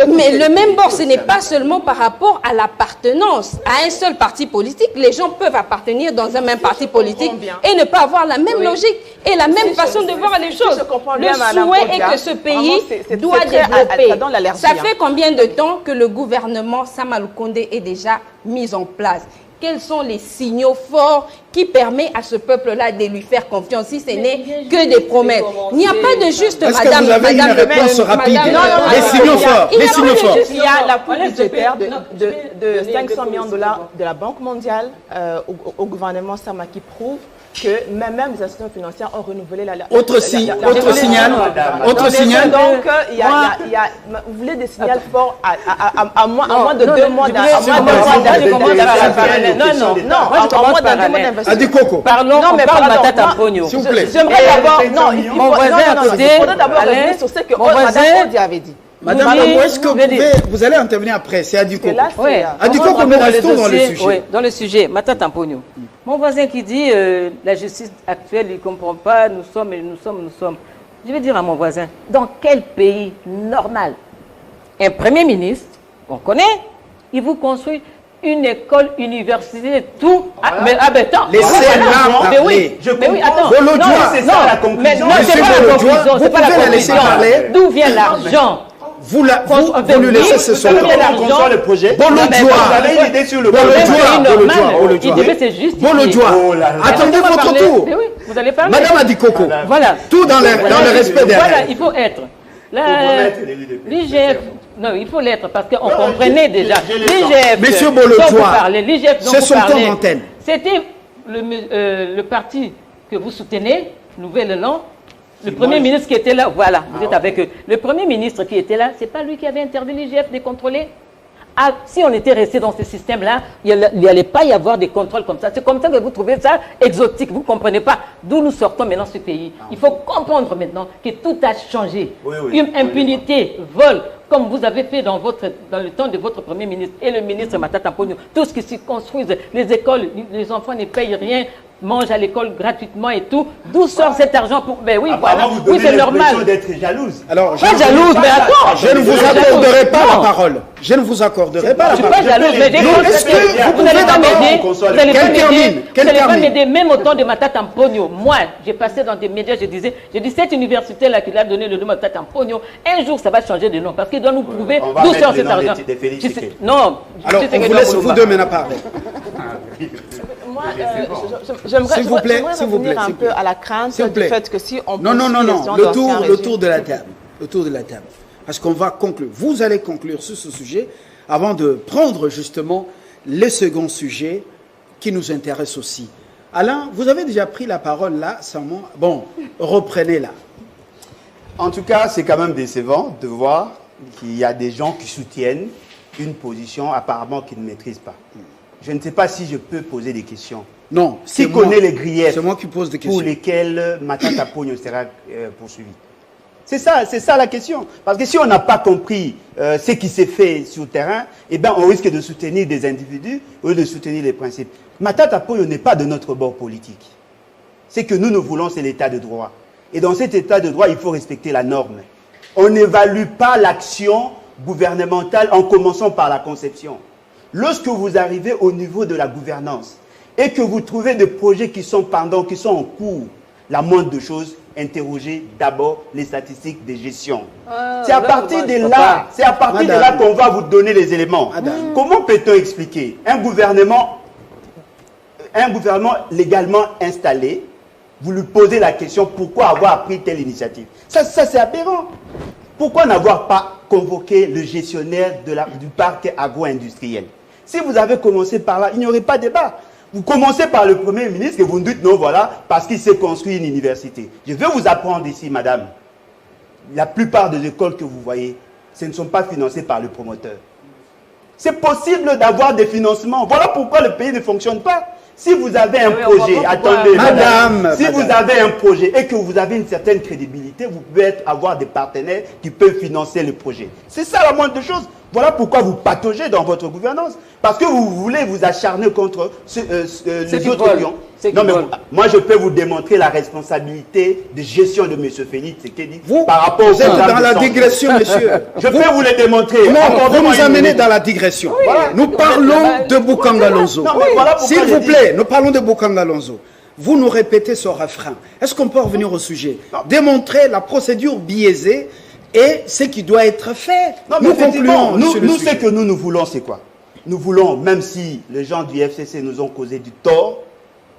Mais le même bord, ce n'est pas seulement par rapport à l'appartenance à un seul parti politique. Les gens peuvent appartenir dans un même parti politique et ne pas avoir la même logique et la même façon de voir les choses. Le souhait est que ce pays doit développer. Ça fait combien de temps que le gouvernement Sama Lukonde est déjà mis en place? Quels sont les signaux forts qui permettent à ce peuple-là de lui faire confiance si ce n'est que des promesses? Il n'y a pas de juste, madame. Est-ce que vous avez une réponse rapide? Les signaux forts. Les signaux forts. Il y a la coupe budgétaire de 500 millions de dollars de la Banque mondiale au gouvernement Sama qui prouve que même les institutions financières ont renouvelé la... Autre signal. Donc, vous voulez des signaux forts à moins de 2 mois d'investissement. À du coco. Parlons de Matata Ponyo. S'il vous plaît. J'aimerais d'abord... Non, mon voisin à côté, il faudrait d'abord revenir sur ce que Madame Ondi avait dit. Madame, est-ce que vous allez intervenir après? C'est Adiko. Oui. Adiko, nous restons dans le sujet. Oui, dans le sujet. Matata Ponyo. Mon voisin qui dit la justice actuelle, il ne comprend pas, nous sommes. Je vais dire à mon voisin, dans quel pays normal un Premier ministre, on connaît, il vous construit une école, université, tout. Attends. Laissez-la parler. Mais oui, attends. C'est ça la conclusion. C'est pas la conclusion. D'où vient l'argent? Vous lui laissez ce son. le projet. Bolodjoa. Vous avez une idée sur le projet. Il devait se justifier. Bolodjoa. Attendez votre tour. Mais oui, vous allez parler. Madame Adikoko. Voilà. Tout dans le respect des Voilà, règles. il faut être. L'IGF, non, il faut l'être parce qu'on comprenait déjà. L'IGF, Monsieur Bolodjoa, c'est son temps d'antenne. C'était le parti que vous soutenez, Nouvel Élan. Le Premier ministre qui était là, voilà, vous êtes avec eux. Le Premier ministre qui était là, ce n'est pas lui qui avait interdit l'IGF de contrôler. Ah, si on était resté dans ce système-là, il n'y allait pas y avoir des contrôles comme ça. C'est comme ça que vous trouvez ça exotique. Vous ne comprenez pas d'où nous sortons maintenant ce pays. Il faut comprendre maintenant que tout a changé. Une impunité, vol, comme vous avez fait dans le temps de votre Premier ministre et le ministre Matata Ponyo. Tout ce qui se construise, les écoles, les enfants ne payent rien. mange à l'école gratuitement et tout. D'où sort cet argent pour... Ben oui, voilà. voilà. Oui, c'est normal. D'être jalouse. Alors, Pas jalouse, mais attends. Je ne vous accorderai pas la parole. Je ne vous accorderai pas la parole. Je ne suis pas jalouse, mais est-ce que vous n'allez pas m'aider? Vous n'allez pas m'aider, même au temps de Matata Pogno. Moi, j'ai passé dans des médias, je dis cette université-là qui l'a donné le nom Matata Pogno, un jour, ça va changer de nom parce qu'il doit nous prouver d'où sort cet argent. Non. Alors, on vous laisse vous deux maintenant parler. Moi, j'aimerais revenir un peu à la crainte du fait que si on non, le tour de la table. Le tour de la table. Parce qu'on va conclure. Vous allez conclure sur ce sujet avant de prendre justement le second sujet qui nous intéresse aussi. Alain, vous avez déjà pris la parole là, sans moi. Bon, reprenez-la. En tout cas, c'est quand même décevant de voir qu'il y a des gens qui soutiennent une position apparemment qu'ils ne maîtrisent pas. Je ne sais pas si je peux poser des questions. Non, qui connaît les griefs c'est moi qui pose des questions pour lesquels Matata Pogno sera poursuivi. C'est ça la question. Parce que si on n'a pas compris ce qui s'est fait sur le terrain, eh ben, on risque de soutenir des individus au lieu de soutenir les principes. Matata Pogno n'est pas de notre bord politique. Ce que nous voulons, c'est l'état de droit. Et dans cet état de droit, il faut respecter la norme. On n'évalue pas l'action gouvernementale en commençant par la conception. Lorsque vous arrivez au niveau de la gouvernance et que vous trouvez des projets qui sont en cours, la moindre de choses, interrogez d'abord les statistiques de gestion. C'est à partir de là qu'on va vous donner les éléments. Comment peut-on expliquer un gouvernement légalement installé, vous lui posez la question pourquoi avoir pris telle initiative? Ça c'est aberrant. Pourquoi n'avoir pas convoqué le gestionnaire du parc agro-industriel? Si vous avez commencé par là, il n'y aurait pas de débat. Vous commencez par le Premier ministre et vous nous dites non, voilà, parce qu'il s'est construit une université. Je vais vous apprendre ici, madame. La plupart des écoles que vous voyez, ce ne sont pas financées par le promoteur. C'est possible d'avoir des financements. Voilà pourquoi le pays ne fonctionne pas. Si vous avez un projet, attendez, madame, si vous avez un projet et que vous avez une certaine crédibilité, vous pouvez avoir des partenaires qui peuvent financer le projet. C'est ça la moindre chose. Voilà pourquoi vous pataugez dans votre gouvernance. Parce que vous voulez vous acharner contre les autres clients. Non, mais moi, je peux vous démontrer la responsabilité de gestion de M. Félix Tshisekedi par rapport au programme dans la digression, monsieur. Je peux vous le démontrer. Non, vous nous amenez dans la digression. Oui. Nous parlons de Bokanga Lonzo. S'il vous plaît, nous parlons de Bokanga Lonzo. Vous nous répétez ce refrain. Est-ce qu'on peut revenir au sujet? Démontrer la procédure biaisée et ce qui doit être fait. Non, nous concluons. Nous, ce que nous voulons, c'est quoi? Nous voulons, même si les gens du FCC nous ont causé du tort,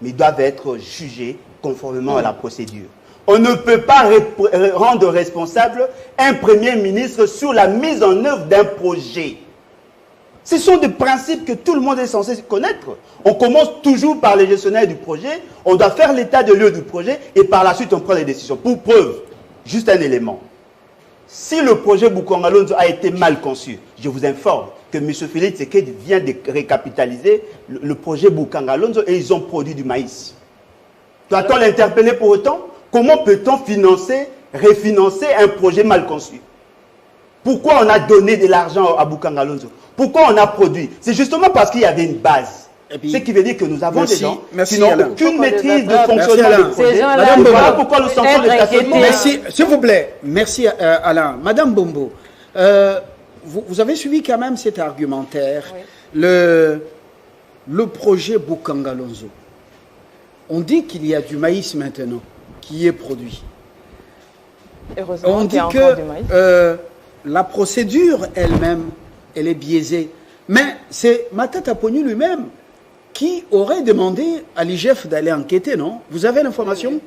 mais ils doivent être jugés conformément à la procédure. On ne peut pas rendre responsable un Premier ministre sur la mise en œuvre d'un projet. Ce sont des principes que tout le monde est censé connaître. On commence toujours par les gestionnaires du projet, on doit faire l'état de lieu du projet et par la suite on prend les décisions. Pour preuve, juste un élément. Si le projet Bokanga Lonzo a été mal conçu, je vous informe que M. Félix Tshisekedi vient de récapitaliser le projet Bokanga Lonzo et ils ont produit du maïs. Doit-on l'interpeller pour autant? Comment peut-on refinancer un projet mal conçu? Pourquoi on a donné de l'argent à Bokanga Lonzo? Pourquoi on a produit? C'est justement parce qu'il y avait une base. Ce qui veut dire que nous avons des gens qui n'ont aucune maîtrise de fonctionnement du projet. Voilà pourquoi nous sentons les stationnements. Merci, s'il vous plaît. Merci Alain. Madame Bombo, vous avez suivi quand même cet argumentaire. Oui. Le projet Bokanga Lonzo. On dit qu'il y a du maïs maintenant qui est produit. Heureusement, on dit que la procédure elle-même, elle est biaisée. Mais c'est Matata Pogno lui-même qui aurait demandé à l'IGF d'aller enquêter, non? Vous avez l'information?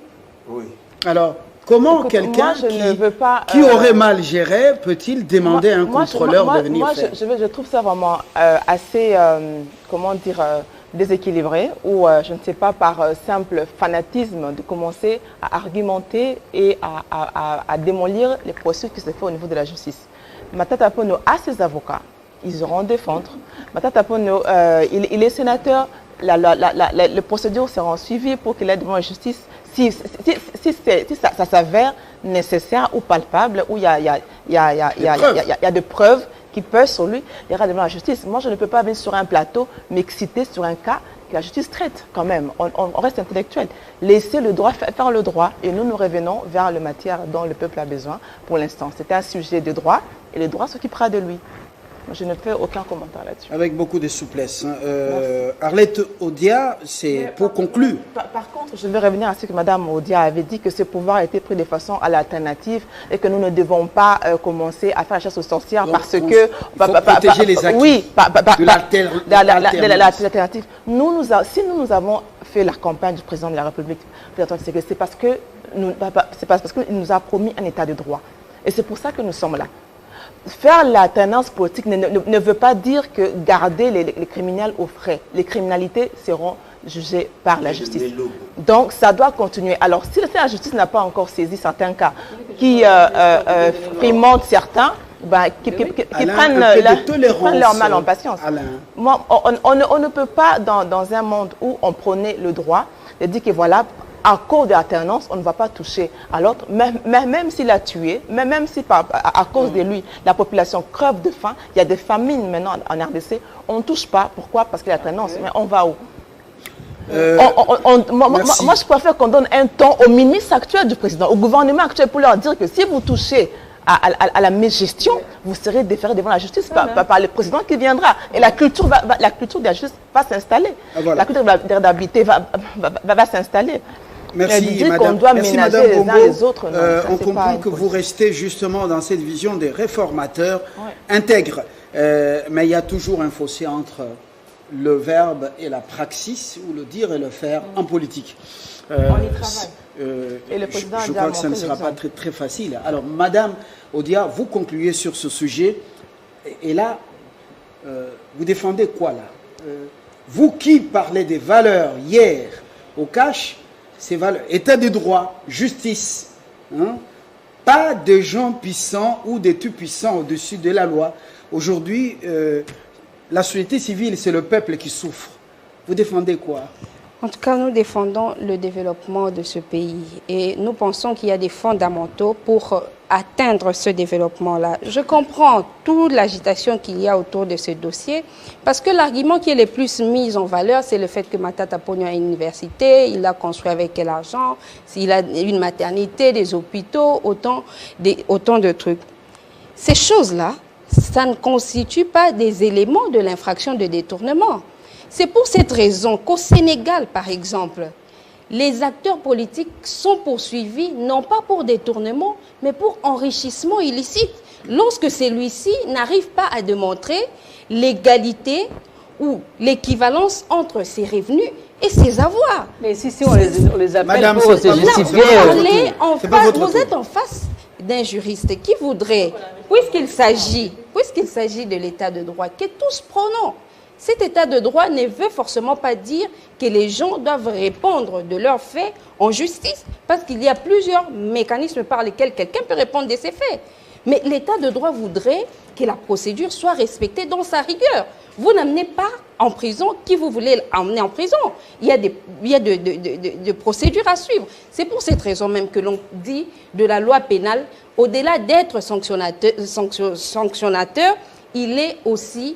Oui. Alors, comment quelqu'un qui aurait mal géré peut-il demander à un contrôleur de venir faire? Je trouve ça vraiment assez, comment dire, déséquilibré, ou je ne sais pas, par simple fanatisme de commencer à argumenter et à démolir les processus qui se font au niveau de la justice. Matata Pogno a ses avocats. Ils auront défendre. Matata Pogno, il est sénateur. Les procédures seront suivies pour qu'il aille devant la justice. Si ça s'avère nécessaire ou palpable, où il y a des preuves qui pèsent sur lui, il ira devant la justice. Moi, je ne peux pas venir sur un plateau, m'exciter sur un cas que la justice traite quand même. On reste intellectuel. Laissez le droit faire le droit et nous revenons vers la matière dont le peuple a besoin pour l'instant. C'est un sujet de droit et le droit s'occupera de lui. Je ne fais aucun commentaire là-dessus. Avec beaucoup de souplesse. Arlette Odia, c'est pour conclure. Par contre, je vais revenir à ce que Mme Odia avait dit, que ce pouvoir a été pris de façon à l'alternative et que nous ne devons pas commencer à faire la chasse aux sorcières. Donc, parce que... faut protéger les acquis oui, de l'alternative. Si nous avons fait la campagne du président de la République, c'est parce que qu'il nous a promis un état de droit. Et c'est pour ça que nous sommes là. Faire l'alternance politique ne veut pas dire que garder les criminels au frais. Les criminalités seront jugées par la justice. Donc, ça doit continuer. Alors, si la justice n'a pas encore saisi certains cas qui frimentent certains, qui prennent leur mal en patience. Moi, on ne peut pas, dans un monde où on prenait le droit, de dire que voilà, à cause de l'alternance, on ne va pas toucher à l'autre, même s'il a tué, même si à cause de lui, la population crève de faim, il y a des famines maintenant en RDC, on ne touche pas. Pourquoi? Parce que l'alternance, mais on va où? Moi, je préfère qu'on donne un ton au ministre actuel du président, au gouvernement actuel, pour leur dire que si vous touchez à la mégestion, vous serez déféré devant la justice par le président qui viendra. Et la culture de la justice va s'installer. Voilà. La culture d'habilité va s'installer. Merci, madame. Qu'on doit ménager les uns les autres. On comprend que vous restez justement dans cette vision des réformateurs intègres. Mais il y a toujours un fossé entre le verbe et la praxis, ou le dire et le faire en politique. On y travaille. Et le président je crois que ça ne sera pas très facile. Alors, Madame Odia, vous concluez sur ce sujet. Et là, vous défendez quoi là? Vous qui parlez des valeurs hier au cash, ces valeurs, état de droit, justice, hein? Pas de gens puissants ou des tout-puissants au-dessus de la loi. Aujourd'hui, la société civile, c'est le peuple qui souffre. Vous défendez quoi? En tout cas, nous défendons le développement de ce pays et nous pensons qu'il y a des fondamentaux pour atteindre ce développement-là. Je comprends toute l'agitation qu'il y a autour de ce dossier parce que l'argument qui est le plus mis en valeur, c'est le fait que Matata Ponyo a une université, il a construit avec quel argent, il a une maternité, des hôpitaux, autant de trucs. Ces choses-là, ça ne constitue pas des éléments de l'infraction de détournement. C'est pour cette raison qu'au Sénégal, par exemple, les acteurs politiques sont poursuivis non pas pour détournement, mais pour enrichissement illicite. Lorsque celui-ci n'arrive pas à démontrer l'égalité ou l'équivalence entre ses revenus et ses avoirs. Mais si on les appelle Madame, pour se justifier... Vous êtes en face d'un juriste qui voudrait, puisqu'il s'agit de l'état de droit, que tous prenons. Cet état de droit ne veut forcément pas dire que les gens doivent répondre de leurs faits en justice, parce qu'il y a plusieurs mécanismes par lesquels quelqu'un peut répondre de ses faits. Mais l'état de droit voudrait que la procédure soit respectée dans sa rigueur. Vous n'amenez pas en prison qui vous voulez emmener en prison. Il y a des procédures à suivre. C'est pour cette raison même que l'on dit de la loi pénale, au-delà d'être sanctionnateur, il est aussi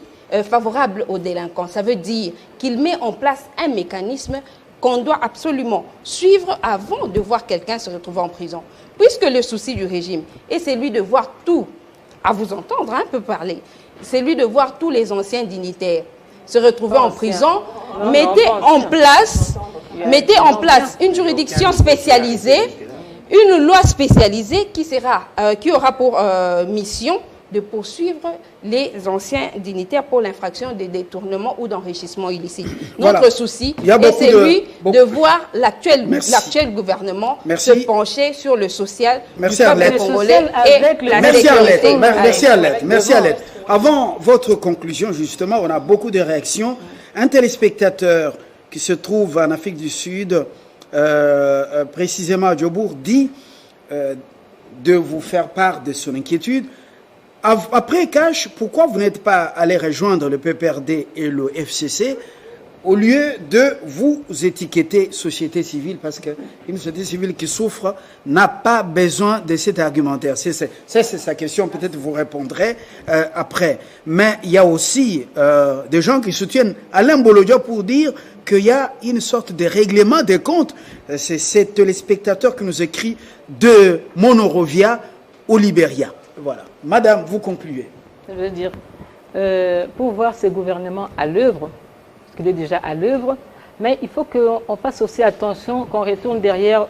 favorable aux délinquants. Ça veut dire qu'il met en place un mécanisme qu'on doit absolument suivre avant de voir quelqu'un se retrouver en prison. Puisque le souci du régime est celui de voir tout, à vous entendre un peu parler, c'est lui de voir tous les anciens dignitaires se retrouver en prison. Mettez en place une juridiction spécialisée, une loi spécialisée qui aura pour mission de poursuivre les anciens dignitaires pour l'infraction de détournement ou d'enrichissement illicite. Notre souci est celui de voir l'actuel gouvernement se pencher sur le social du peuple congolais et la sécurité. Merci Arlette. Avant votre conclusion, justement, on a beaucoup de réactions. Un téléspectateur qui se trouve en Afrique du Sud, précisément à Djobour, dit de vous faire part de son inquiétude. Après Cash, pourquoi vous n'êtes pas allé rejoindre le PPRD et le FCC au lieu de vous étiqueter société civile, parce qu'une société civile qui souffre n'a pas besoin de cet argumentaire. C'est sa question, peut-être vous répondrez après. Mais il y a aussi des gens qui soutiennent Alain Bolodia pour dire qu'il y a une sorte de règlement des comptes. C'est ce téléspectateur qui nous écrit de Monorovia au Libéria. Voilà. Madame, vous concluez. Je veux dire, pour voir ces gouvernements à l'œuvre, qu'il est déjà à l'œuvre, mais il faut qu'on fasse aussi attention, qu'on retourne derrière,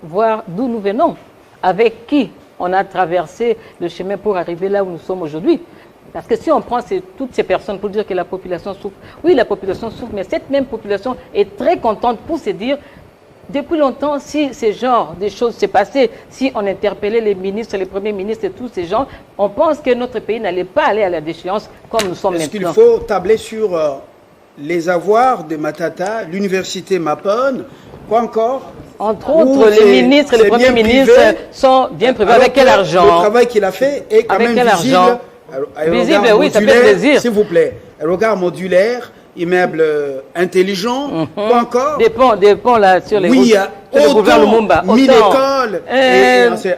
voir d'où nous venons, avec qui on a traversé le chemin pour arriver là où nous sommes aujourd'hui. Parce que si on prend toutes ces personnes pour dire que la population souffre, oui, la population souffre, mais cette même population est très contente pour se dire, depuis longtemps, si ce genre de choses s'est passé, si on interpellait les ministres, les premiers ministres et tous ces gens, on pense que notre pays n'allait pas aller à la déchéance comme nous sommes maintenant. Est-ce qu'il faut tabler sur les avoirs de Matata, l'université Mapone, quoi encore? Entre autres, les ministres et les premiers ministres sont bien privés. Avec quel argent? Le travail qu'il a fait est quand même visible. Visible, oui, ça fait plaisir. S'il vous plaît, regard modulaire, immeuble intelligent, quoi encore? Des ponts là sur les routes. Oui, autant, 1000 écoles.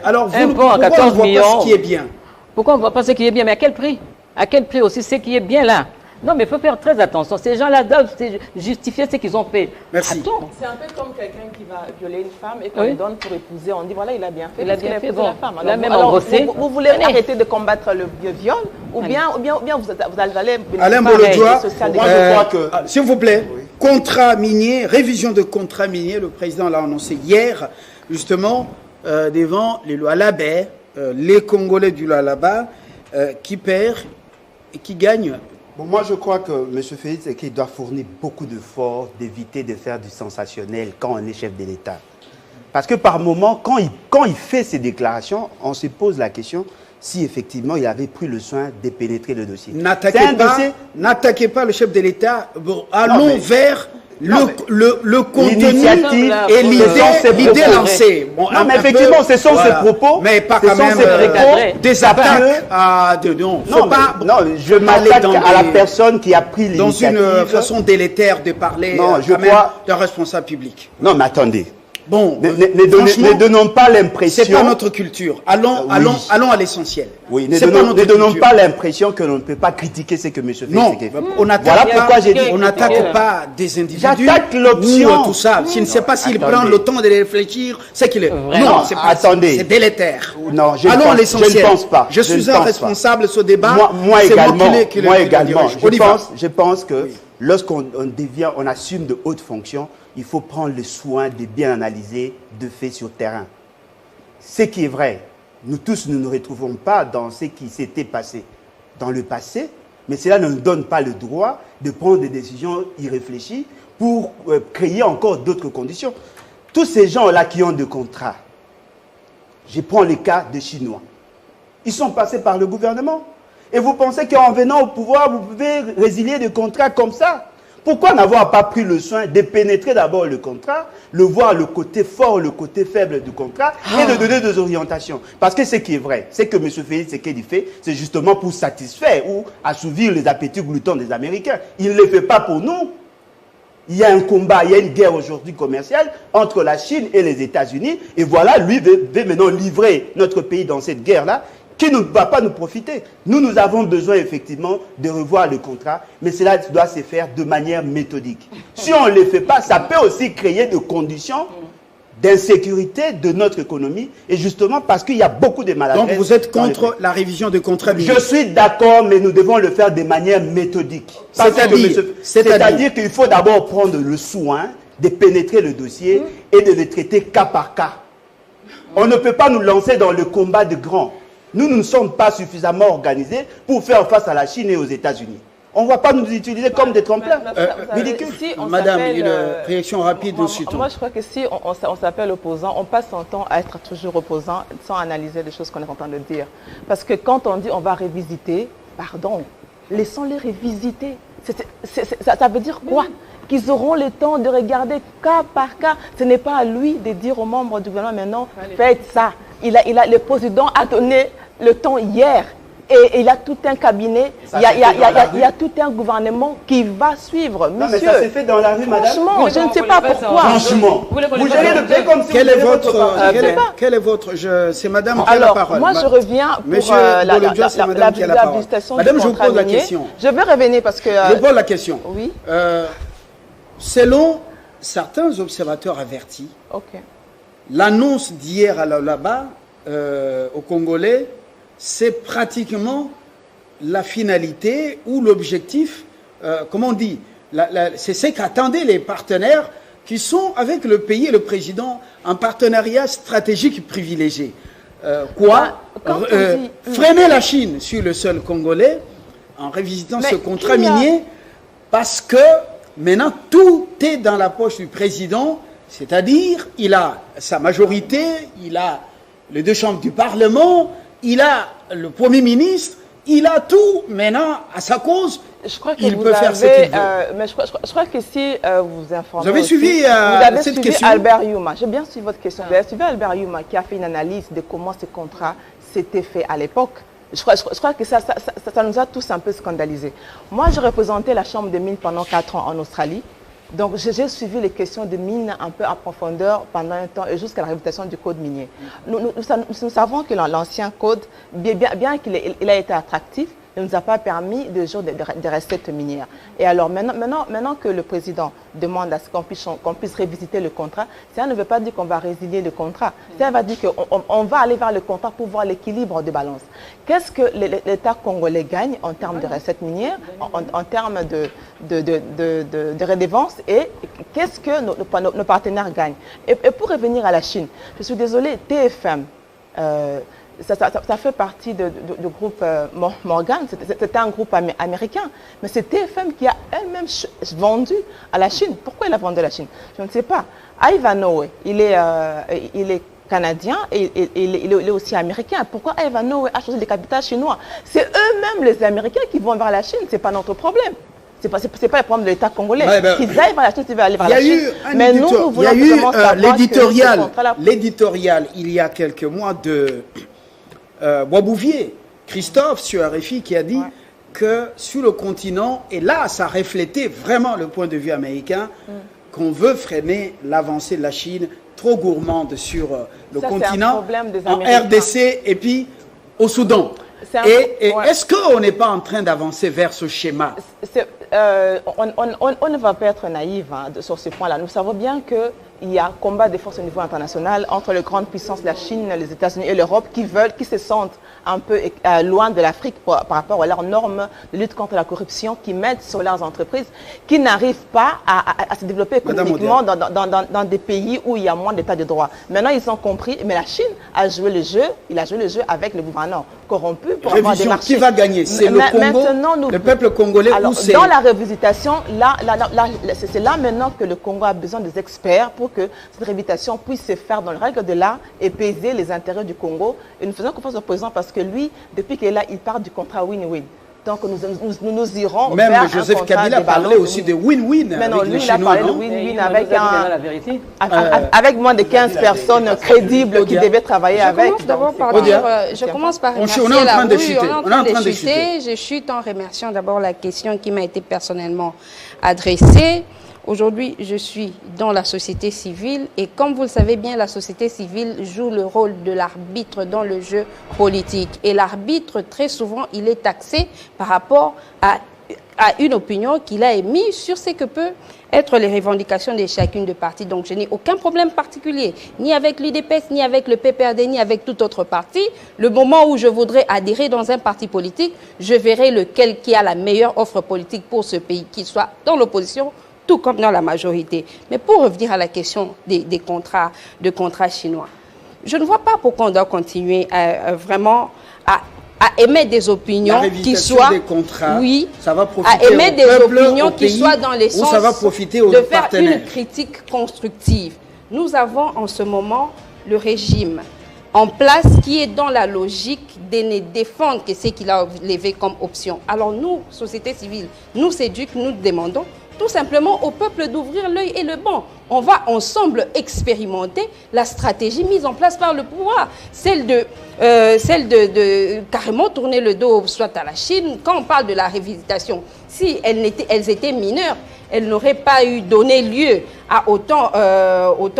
Alors, pourquoi on ne voit pas ce qui est bien? Pourquoi on ne voit pas ce qui est bien? Mais à quel prix? À quel prix aussi ce qui est bien là? Non, mais il faut faire très attention. Ces gens-là doivent justifier ce qu'ils ont fait. Merci. C'est un peu comme quelqu'un qui va violer une femme et qu'on lui donne pour épouser. On dit, voilà, il a bien fait. Il a bien fait, bon. La femme. Il a même embrassé. Vous voulez arrêter de combattre le viol ou bien vous allez... Alain Bolodia, moi je crois que... S'il vous plaît, contrat minier, révision de contrat minier, le président l'a annoncé hier, justement, devant les lois Labé, les Congolais du Lualaba, qui perdent et qui gagnent. Bon, moi, je crois que M. Félix Tshisekedi doit fournir beaucoup d'efforts d'éviter de faire du sensationnel quand on est chef de l'État. Parce que par moment, quand il fait ces déclarations, on se pose la question si effectivement il avait pris le soin de pénétrer le dossier. N'attaquez pas le chef de l'État. Bon, allons vers le contenu et l'idée lancée. Bon, non, mais effectivement, ce sont ses propos. Mais pas quand même des attaques à... Non, je m'attaque à la personne qui a pris l'initiative. Dans une façon délétère de parler d'un responsable public. Non, mais attendez. Bon, ne donnons pas l'impression... C'est pas notre culture. Allons à l'essentiel. Oui, ne donnons pas l'impression que l'on ne peut pas critiquer ce que M. Félix fait. On n'attaque pas des individus. J'attaque l'option. Tout ça. Je ne sais pas s'il prend le temps de réfléchir. C'est qu'il est. Non, attendez. C'est délétère. Non, je ne pense pas. Je suis un responsable de ce débat. Moi également. Je pense que lorsqu'on assume de hautes fonctions, il faut prendre le soin de bien analyser de faits sur terrain. Ce qui est vrai, nous tous, nous ne nous retrouvons pas dans ce qui s'était passé dans le passé, mais cela ne nous donne pas le droit de prendre des décisions irréfléchies pour créer encore d'autres conditions. Tous ces gens-là qui ont des contrats, je prends le cas des Chinois, ils sont passés par le gouvernement. Et vous pensez qu'en venant au pouvoir, vous pouvez résilier des contrats comme ça? Pourquoi n'avoir pas pris le soin de pénétrer d'abord le contrat, le voir le côté fort, le côté faible du contrat et de donner des orientations? Parce que ce qui est vrai, c'est que M. Félix Tshisekedi fait, c'est justement pour satisfaire ou assouvir les appétits gloutons des Américains. Il ne le fait pas pour nous. Il y a un combat, il y a une guerre aujourd'hui commerciale entre la Chine et les États-Unis. Et voilà, lui veut maintenant livrer notre pays dans cette guerre-là, qui ne va pas nous profiter. Nous avons besoin effectivement de revoir le contrat, mais cela doit se faire de manière méthodique. Si on ne le fait pas, ça peut aussi créer des conditions d'insécurité de notre économie, et justement parce qu'il y a beaucoup de maladresses. Donc vous êtes contre la révision des contrats miniers? Je suis d'accord, mais nous devons le faire de manière méthodique. C'est-à-dire qu'il faut d'abord prendre le soin de pénétrer le dossier et de le traiter cas par cas. On ne peut pas nous lancer dans le combat de grands. Nous ne sommes pas suffisamment organisés pour faire face à la Chine et aux États-Unis. On ne va pas nous utiliser comme des tremplins. Ridicule. Madame, une réaction rapide ensuite. Moi, je crois que si on s'appelle opposant, on passe son temps à être toujours opposant sans analyser les choses qu'on est en train de dire. Parce que quand on dit on va révisiter, pardon, laissons-les révisiter. Ça veut dire quoi? Qu'ils auront le temps de regarder cas par cas. Ce n'est pas à lui de dire aux membres du gouvernement maintenant, faites ça. Le président a donné le temps hier. Et il y a tout un cabinet, il y a tout un gouvernement qui va suivre. Non, monsieur, mais ça s'est fait dans la rue, madame. franchement, je ne sais pas pourquoi. Franchement, vous gérez le pays comme si Quel vous est gérez votre... Quel est votre... C'est madame qui a la Alors, parole. moi, je reviens pour Monsieur Bolodjo, c'est madame qui a la parole. Madame, je vous pose la question. Je vais revenir parce que... Je pose la question. Oui. Selon certains observateurs avertis, l'annonce d'hier là-bas, aux Congolais, c'est pratiquement la finalité ou l'objectif, comment on dit, c'est ce qu'attendaient les partenaires qui sont avec le pays et le président en partenariat stratégique privilégié. Freiner la Chine sur le sol congolais en révisitant ce contrat minier parce que maintenant tout est dans la poche du président, c'est-à-dire il a sa majorité, il a les deux chambres du Parlement, il a le Premier ministre, il a tout maintenant à sa cause. Je crois que il peut faire ce qu'il veut. Mais je crois que si vous informez... Vous avez suivi cette question? Albert Yuma. J'ai bien suivi votre question. Vous avez suivi Albert Yuma qui a fait une analyse de comment ce contrat s'était fait à l'époque. Je crois que ça nous a tous un peu scandalisés. Moi, j'ai représenté la Chambre des mines pendant 4 ans en Australie. Donc, j'ai suivi les questions de mines un peu à profondeur pendant un temps et jusqu'à la réhabilitation du code minier. Nous savons que l'ancien code, bien qu'il ait été attractif, ne nous a pas permis de jouer des recettes minières. Et alors, maintenant que le président demande à ce qu'on puisse révisiter le contrat, ça ne veut pas dire qu'on va résilier le contrat. Ça veut dire qu'on va aller vers le contrat pour voir l'équilibre de balance. Qu'est-ce que l'État congolais gagne en termes de recettes minières, en termes de redevances, et qu'est-ce que nos partenaires gagnent? Et pour revenir à la Chine, je suis désolée, TFM, ça fait partie du groupe Morgan, c'était un groupe américain, mais c'est TFM qui a elle-même vendu à la Chine. Pourquoi il a vendu à la Chine? Je ne sais pas. Ivanhoe, il est canadien et il est aussi américain. Pourquoi Ivanhoe a choisi les capitales chinois? C'est eux-mêmes les Américains qui vont vers la Chine, ce n'est pas notre problème. Ce n'est pas le problème de l'État congolais. Qu'ils aillent vers la Chine, ils veulent aller vers la Chine. Mais nous, nous voulons vraiment savoir l'éditorial, il y a quelques mois de Boisbouvier, Christophe, sur RFI, qui a dit que sur le continent, et là, ça reflétait vraiment le point de vue américain, qu'on veut freiner l'avancée de la Chine, trop gourmande sur le continent, en RDC et puis au Soudan. Est-ce qu'on n'est pas en train d'avancer vers ce schéma? On ne va pas être naïf sur ce point-là. Nous savons bien qu'il y a un combat des forces au niveau international entre les grandes puissances, la Chine, les États-Unis et l'Europe, qui se sentent un peu loin de l'Afrique par rapport à leurs normes de lutte contre la corruption, qui mettent sur leurs entreprises, qui n'arrivent pas à se développer économiquement dans des pays où il y a moins d'état de droit. Maintenant, ils ont compris, mais la Chine a joué le jeu, avec le gouvernement corrompu pour avoir des marchés. Qui va gagner? C'est le Congo, le peuple congolais? Alors, dans la réhabilitation, c'est là maintenant que le Congo a besoin des experts pour que cette réhabilitation puisse se faire dans les règles de l'art et peser les intérêts du Congo. Et nous faisons confiance au président parce que lui, depuis qu'il est là, il part du contrat win-win. Donc nous irons même vers Joseph un Kabila parlait aussi de win-win. Mais non, lui, il a parlé de win-win avec moins de 15 personnes crédibles qui devaient travailler avec. Je commence par remercier la rue. On est en train de chuter. Je chute en remerciant d'abord la question qui m'a été personnellement adressée. Aujourd'hui, je suis dans la société civile et comme vous le savez bien, la société civile joue le rôle de l'arbitre dans le jeu politique. Et l'arbitre, très souvent, il est taxé par rapport à une opinion qu'il a émise sur ce que peut être les revendications de chacune des parties. Donc, je n'ai aucun problème particulier, ni avec l'UDPS, ni avec le PPRD, ni avec tout autre parti. Le moment où je voudrais adhérer dans un parti politique, je verrai lequel qui a la meilleure offre politique pour ce pays, qu'il soit dans l'opposition, tout comme dans la majorité. Mais pour revenir à la question des contrats chinois, je ne vois pas pourquoi on doit continuer vraiment à émettre des opinions qui soient, ça va profiter à émettre des opinions qui soient dans les sens ça va profiter aux de faire partenaires. Une critique constructive. Nous avons en ce moment le régime en place qui est dans la logique de ne défendre que ce qu'il a levé comme option. Alors nous, société civile, nous, CEDUC, nous demandons tout simplement au peuple d'ouvrir l'œil et le banc. On va ensemble expérimenter la stratégie mise en place par le pouvoir, celle de carrément tourner le dos soit à la Chine. Quand on parle de la révisitation, si elles étaient mineures, elles n'auraient pas donné lieu à autant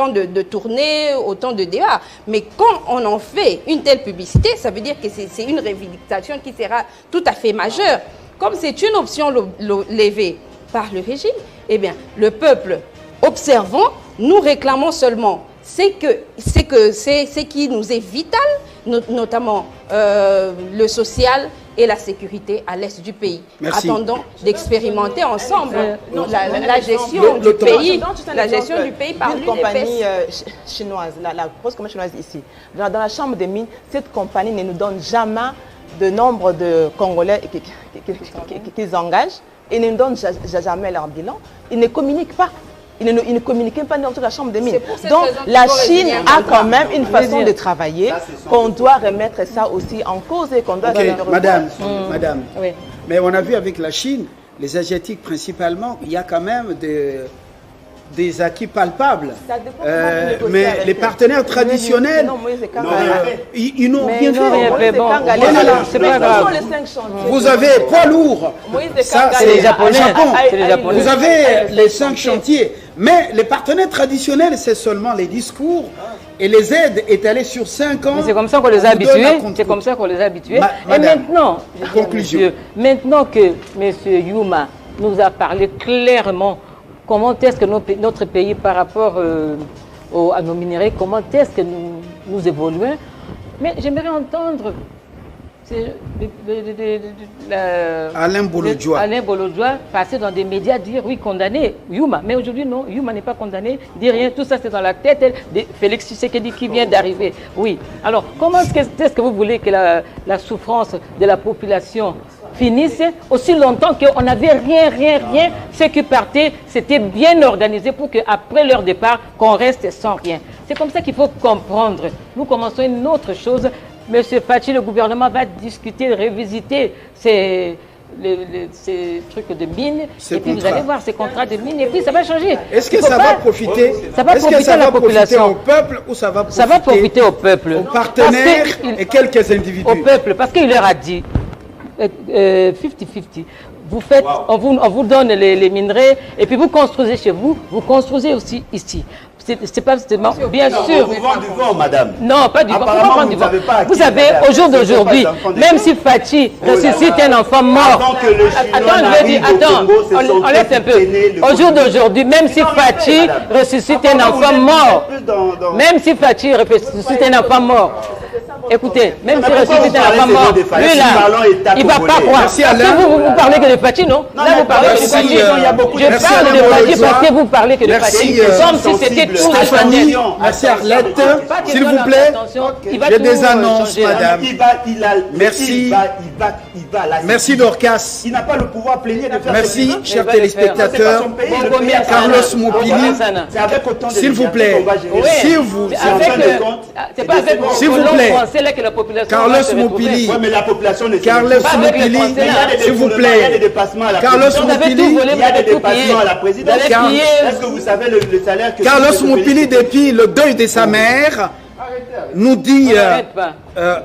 de tournées, autant de débats. Mais quand on en fait une telle publicité, ça veut dire que c'est une révisitation qui sera tout à fait majeure. Comme c'est une option levée par le régime, eh bien, le peuple observant, nous réclamons seulement ce qui nous est vital, notamment le social et la sécurité à l'est du pays. Merci. Attendant d'expérimenter ensemble la gestion du pays, par une compagnie chinoise, la grosse compagnie chinoise ici. Dans la chambre des mines, cette compagnie ne nous donne jamais de nombre de Congolais qu'ils engagent et ne nous donnent jamais leur bilan. Ils ne communiquent pas. Ils ne communiquent pas dans la chambre des mines. Donc la Chine a quand même une façon de travailler qu'on doit remettre ça aussi en cause et qu'on doit remettre. Madame, Oui. mais on a vu avec la Chine, les Asiatiques principalement, il y a quand même des acquis palpables. Mais les partenaires traditionnels, ils n'ont rien fait. C'est pas grave. Vous avez poids lourd, ça c'est les Japonais. Japon. Vous avez les 5 chantiers, mais les partenaires traditionnels, c'est seulement les discours et les aides étalées sur 5 ans. C'est comme ça qu'on les a habitués. C'est comme ça qu'on les a habitués. Et maintenant, conclusion. Maintenant que M. Yuma nous a parlé clairement comment est-ce que notre pays, par rapport à nos minéraux, comment est-ce que nous évoluons. Mais j'aimerais entendre Alain Bolodjoa passer dans des médias, dire oui, condamner Yuma. Mais aujourd'hui, non, Yuma n'est pas condamné, dit rien. Tout ça, c'est dans la tête de Félix Tshisekedi qui vient d'arriver. Oui. Alors, comment est-ce que vous voulez que la souffrance de la population finisse aussi longtemps qu'on n'avait rien, ceux qui partaient, c'était bien organisé pour qu'après leur départ, qu'on reste sans rien. C'est comme ça qu'il faut comprendre. Nous commençons une autre chose. Monsieur Fachi, le gouvernement va discuter, révisiter ces trucs de mines, et puis vous allez voir ces contrats de mines, et puis ça va changer. Est-ce que ça va profiter à la population, au peuple, ou ça va profiter au peuple, aux partenaires et quelques individus? Au peuple, parce qu'il leur a dit 50-50. Vous faites, on vous donne les minerais et puis vous construisez chez vous, vous construisez aussi ici. C'est pas bien sûr. Vous vendez du vent, madame. Non, pas du vent. Vous savez, au jour d'aujourd'hui, même si Fachi ressuscite un enfant mort. Attends, on laisse un peu. Au jour d'aujourd'hui, même si Fachi ressuscite un enfant mort, écoutez, même si ressuscite un enfant mort, lui là, il ne va pas croire. Parce que vous parlez que de Fachi, non? Là, vous parlez que de Fachi. Je parle de Fachi parce que vous parlez que de Fachi. Comme si c'était tout Stéphanie, merci Arlette, s'il vous plaît, j'ai des annonces, madame. Merci. Merci Dorcas. Il n'a pas le pouvoir plénier de faire. Merci, chers téléspectateurs. Carlos Moupili, s'il vous plaît, s'il vous plaît, Carlos Moupili, Carlos Moupili, s'il vous plaît, Carlos Moupili, il y a des dépassements à la présidence. Est-ce que vous savez le salaire que Carlos Moupili, depuis le deuil de sa mère, nous dit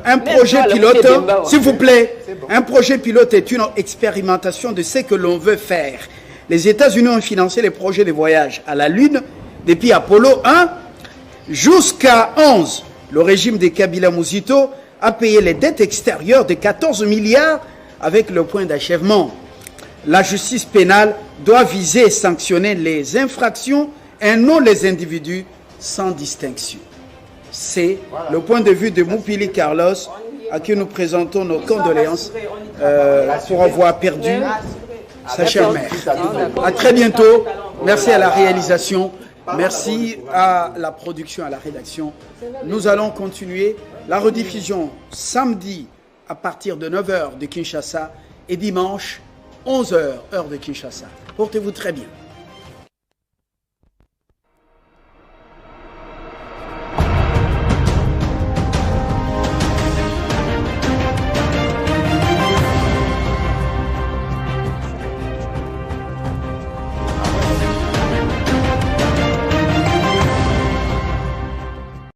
un projet pilote, s'il vous plaît, un projet pilote est une expérimentation de ce que l'on veut faire. Les États-Unis ont financé les projets de voyage à la Lune depuis Apollo 1 jusqu'à 11. Le régime de Kabila Mouzito a payé les dettes extérieures de 14 milliards avec le point d'achèvement. La justice pénale doit viser et sanctionner les infractions et non les individus sans distinction. C'est le point de vue de Moupili Carlos, à qui nous présentons nos condoléances pour avoir perdu sa chère mère. À très bientôt. Merci à la réalisation. Merci à la production, à la rédaction. Nous allons continuer la rediffusion samedi à partir de 9h de Kinshasa et dimanche 11h heure de Kinshasa. Portez-vous très bien.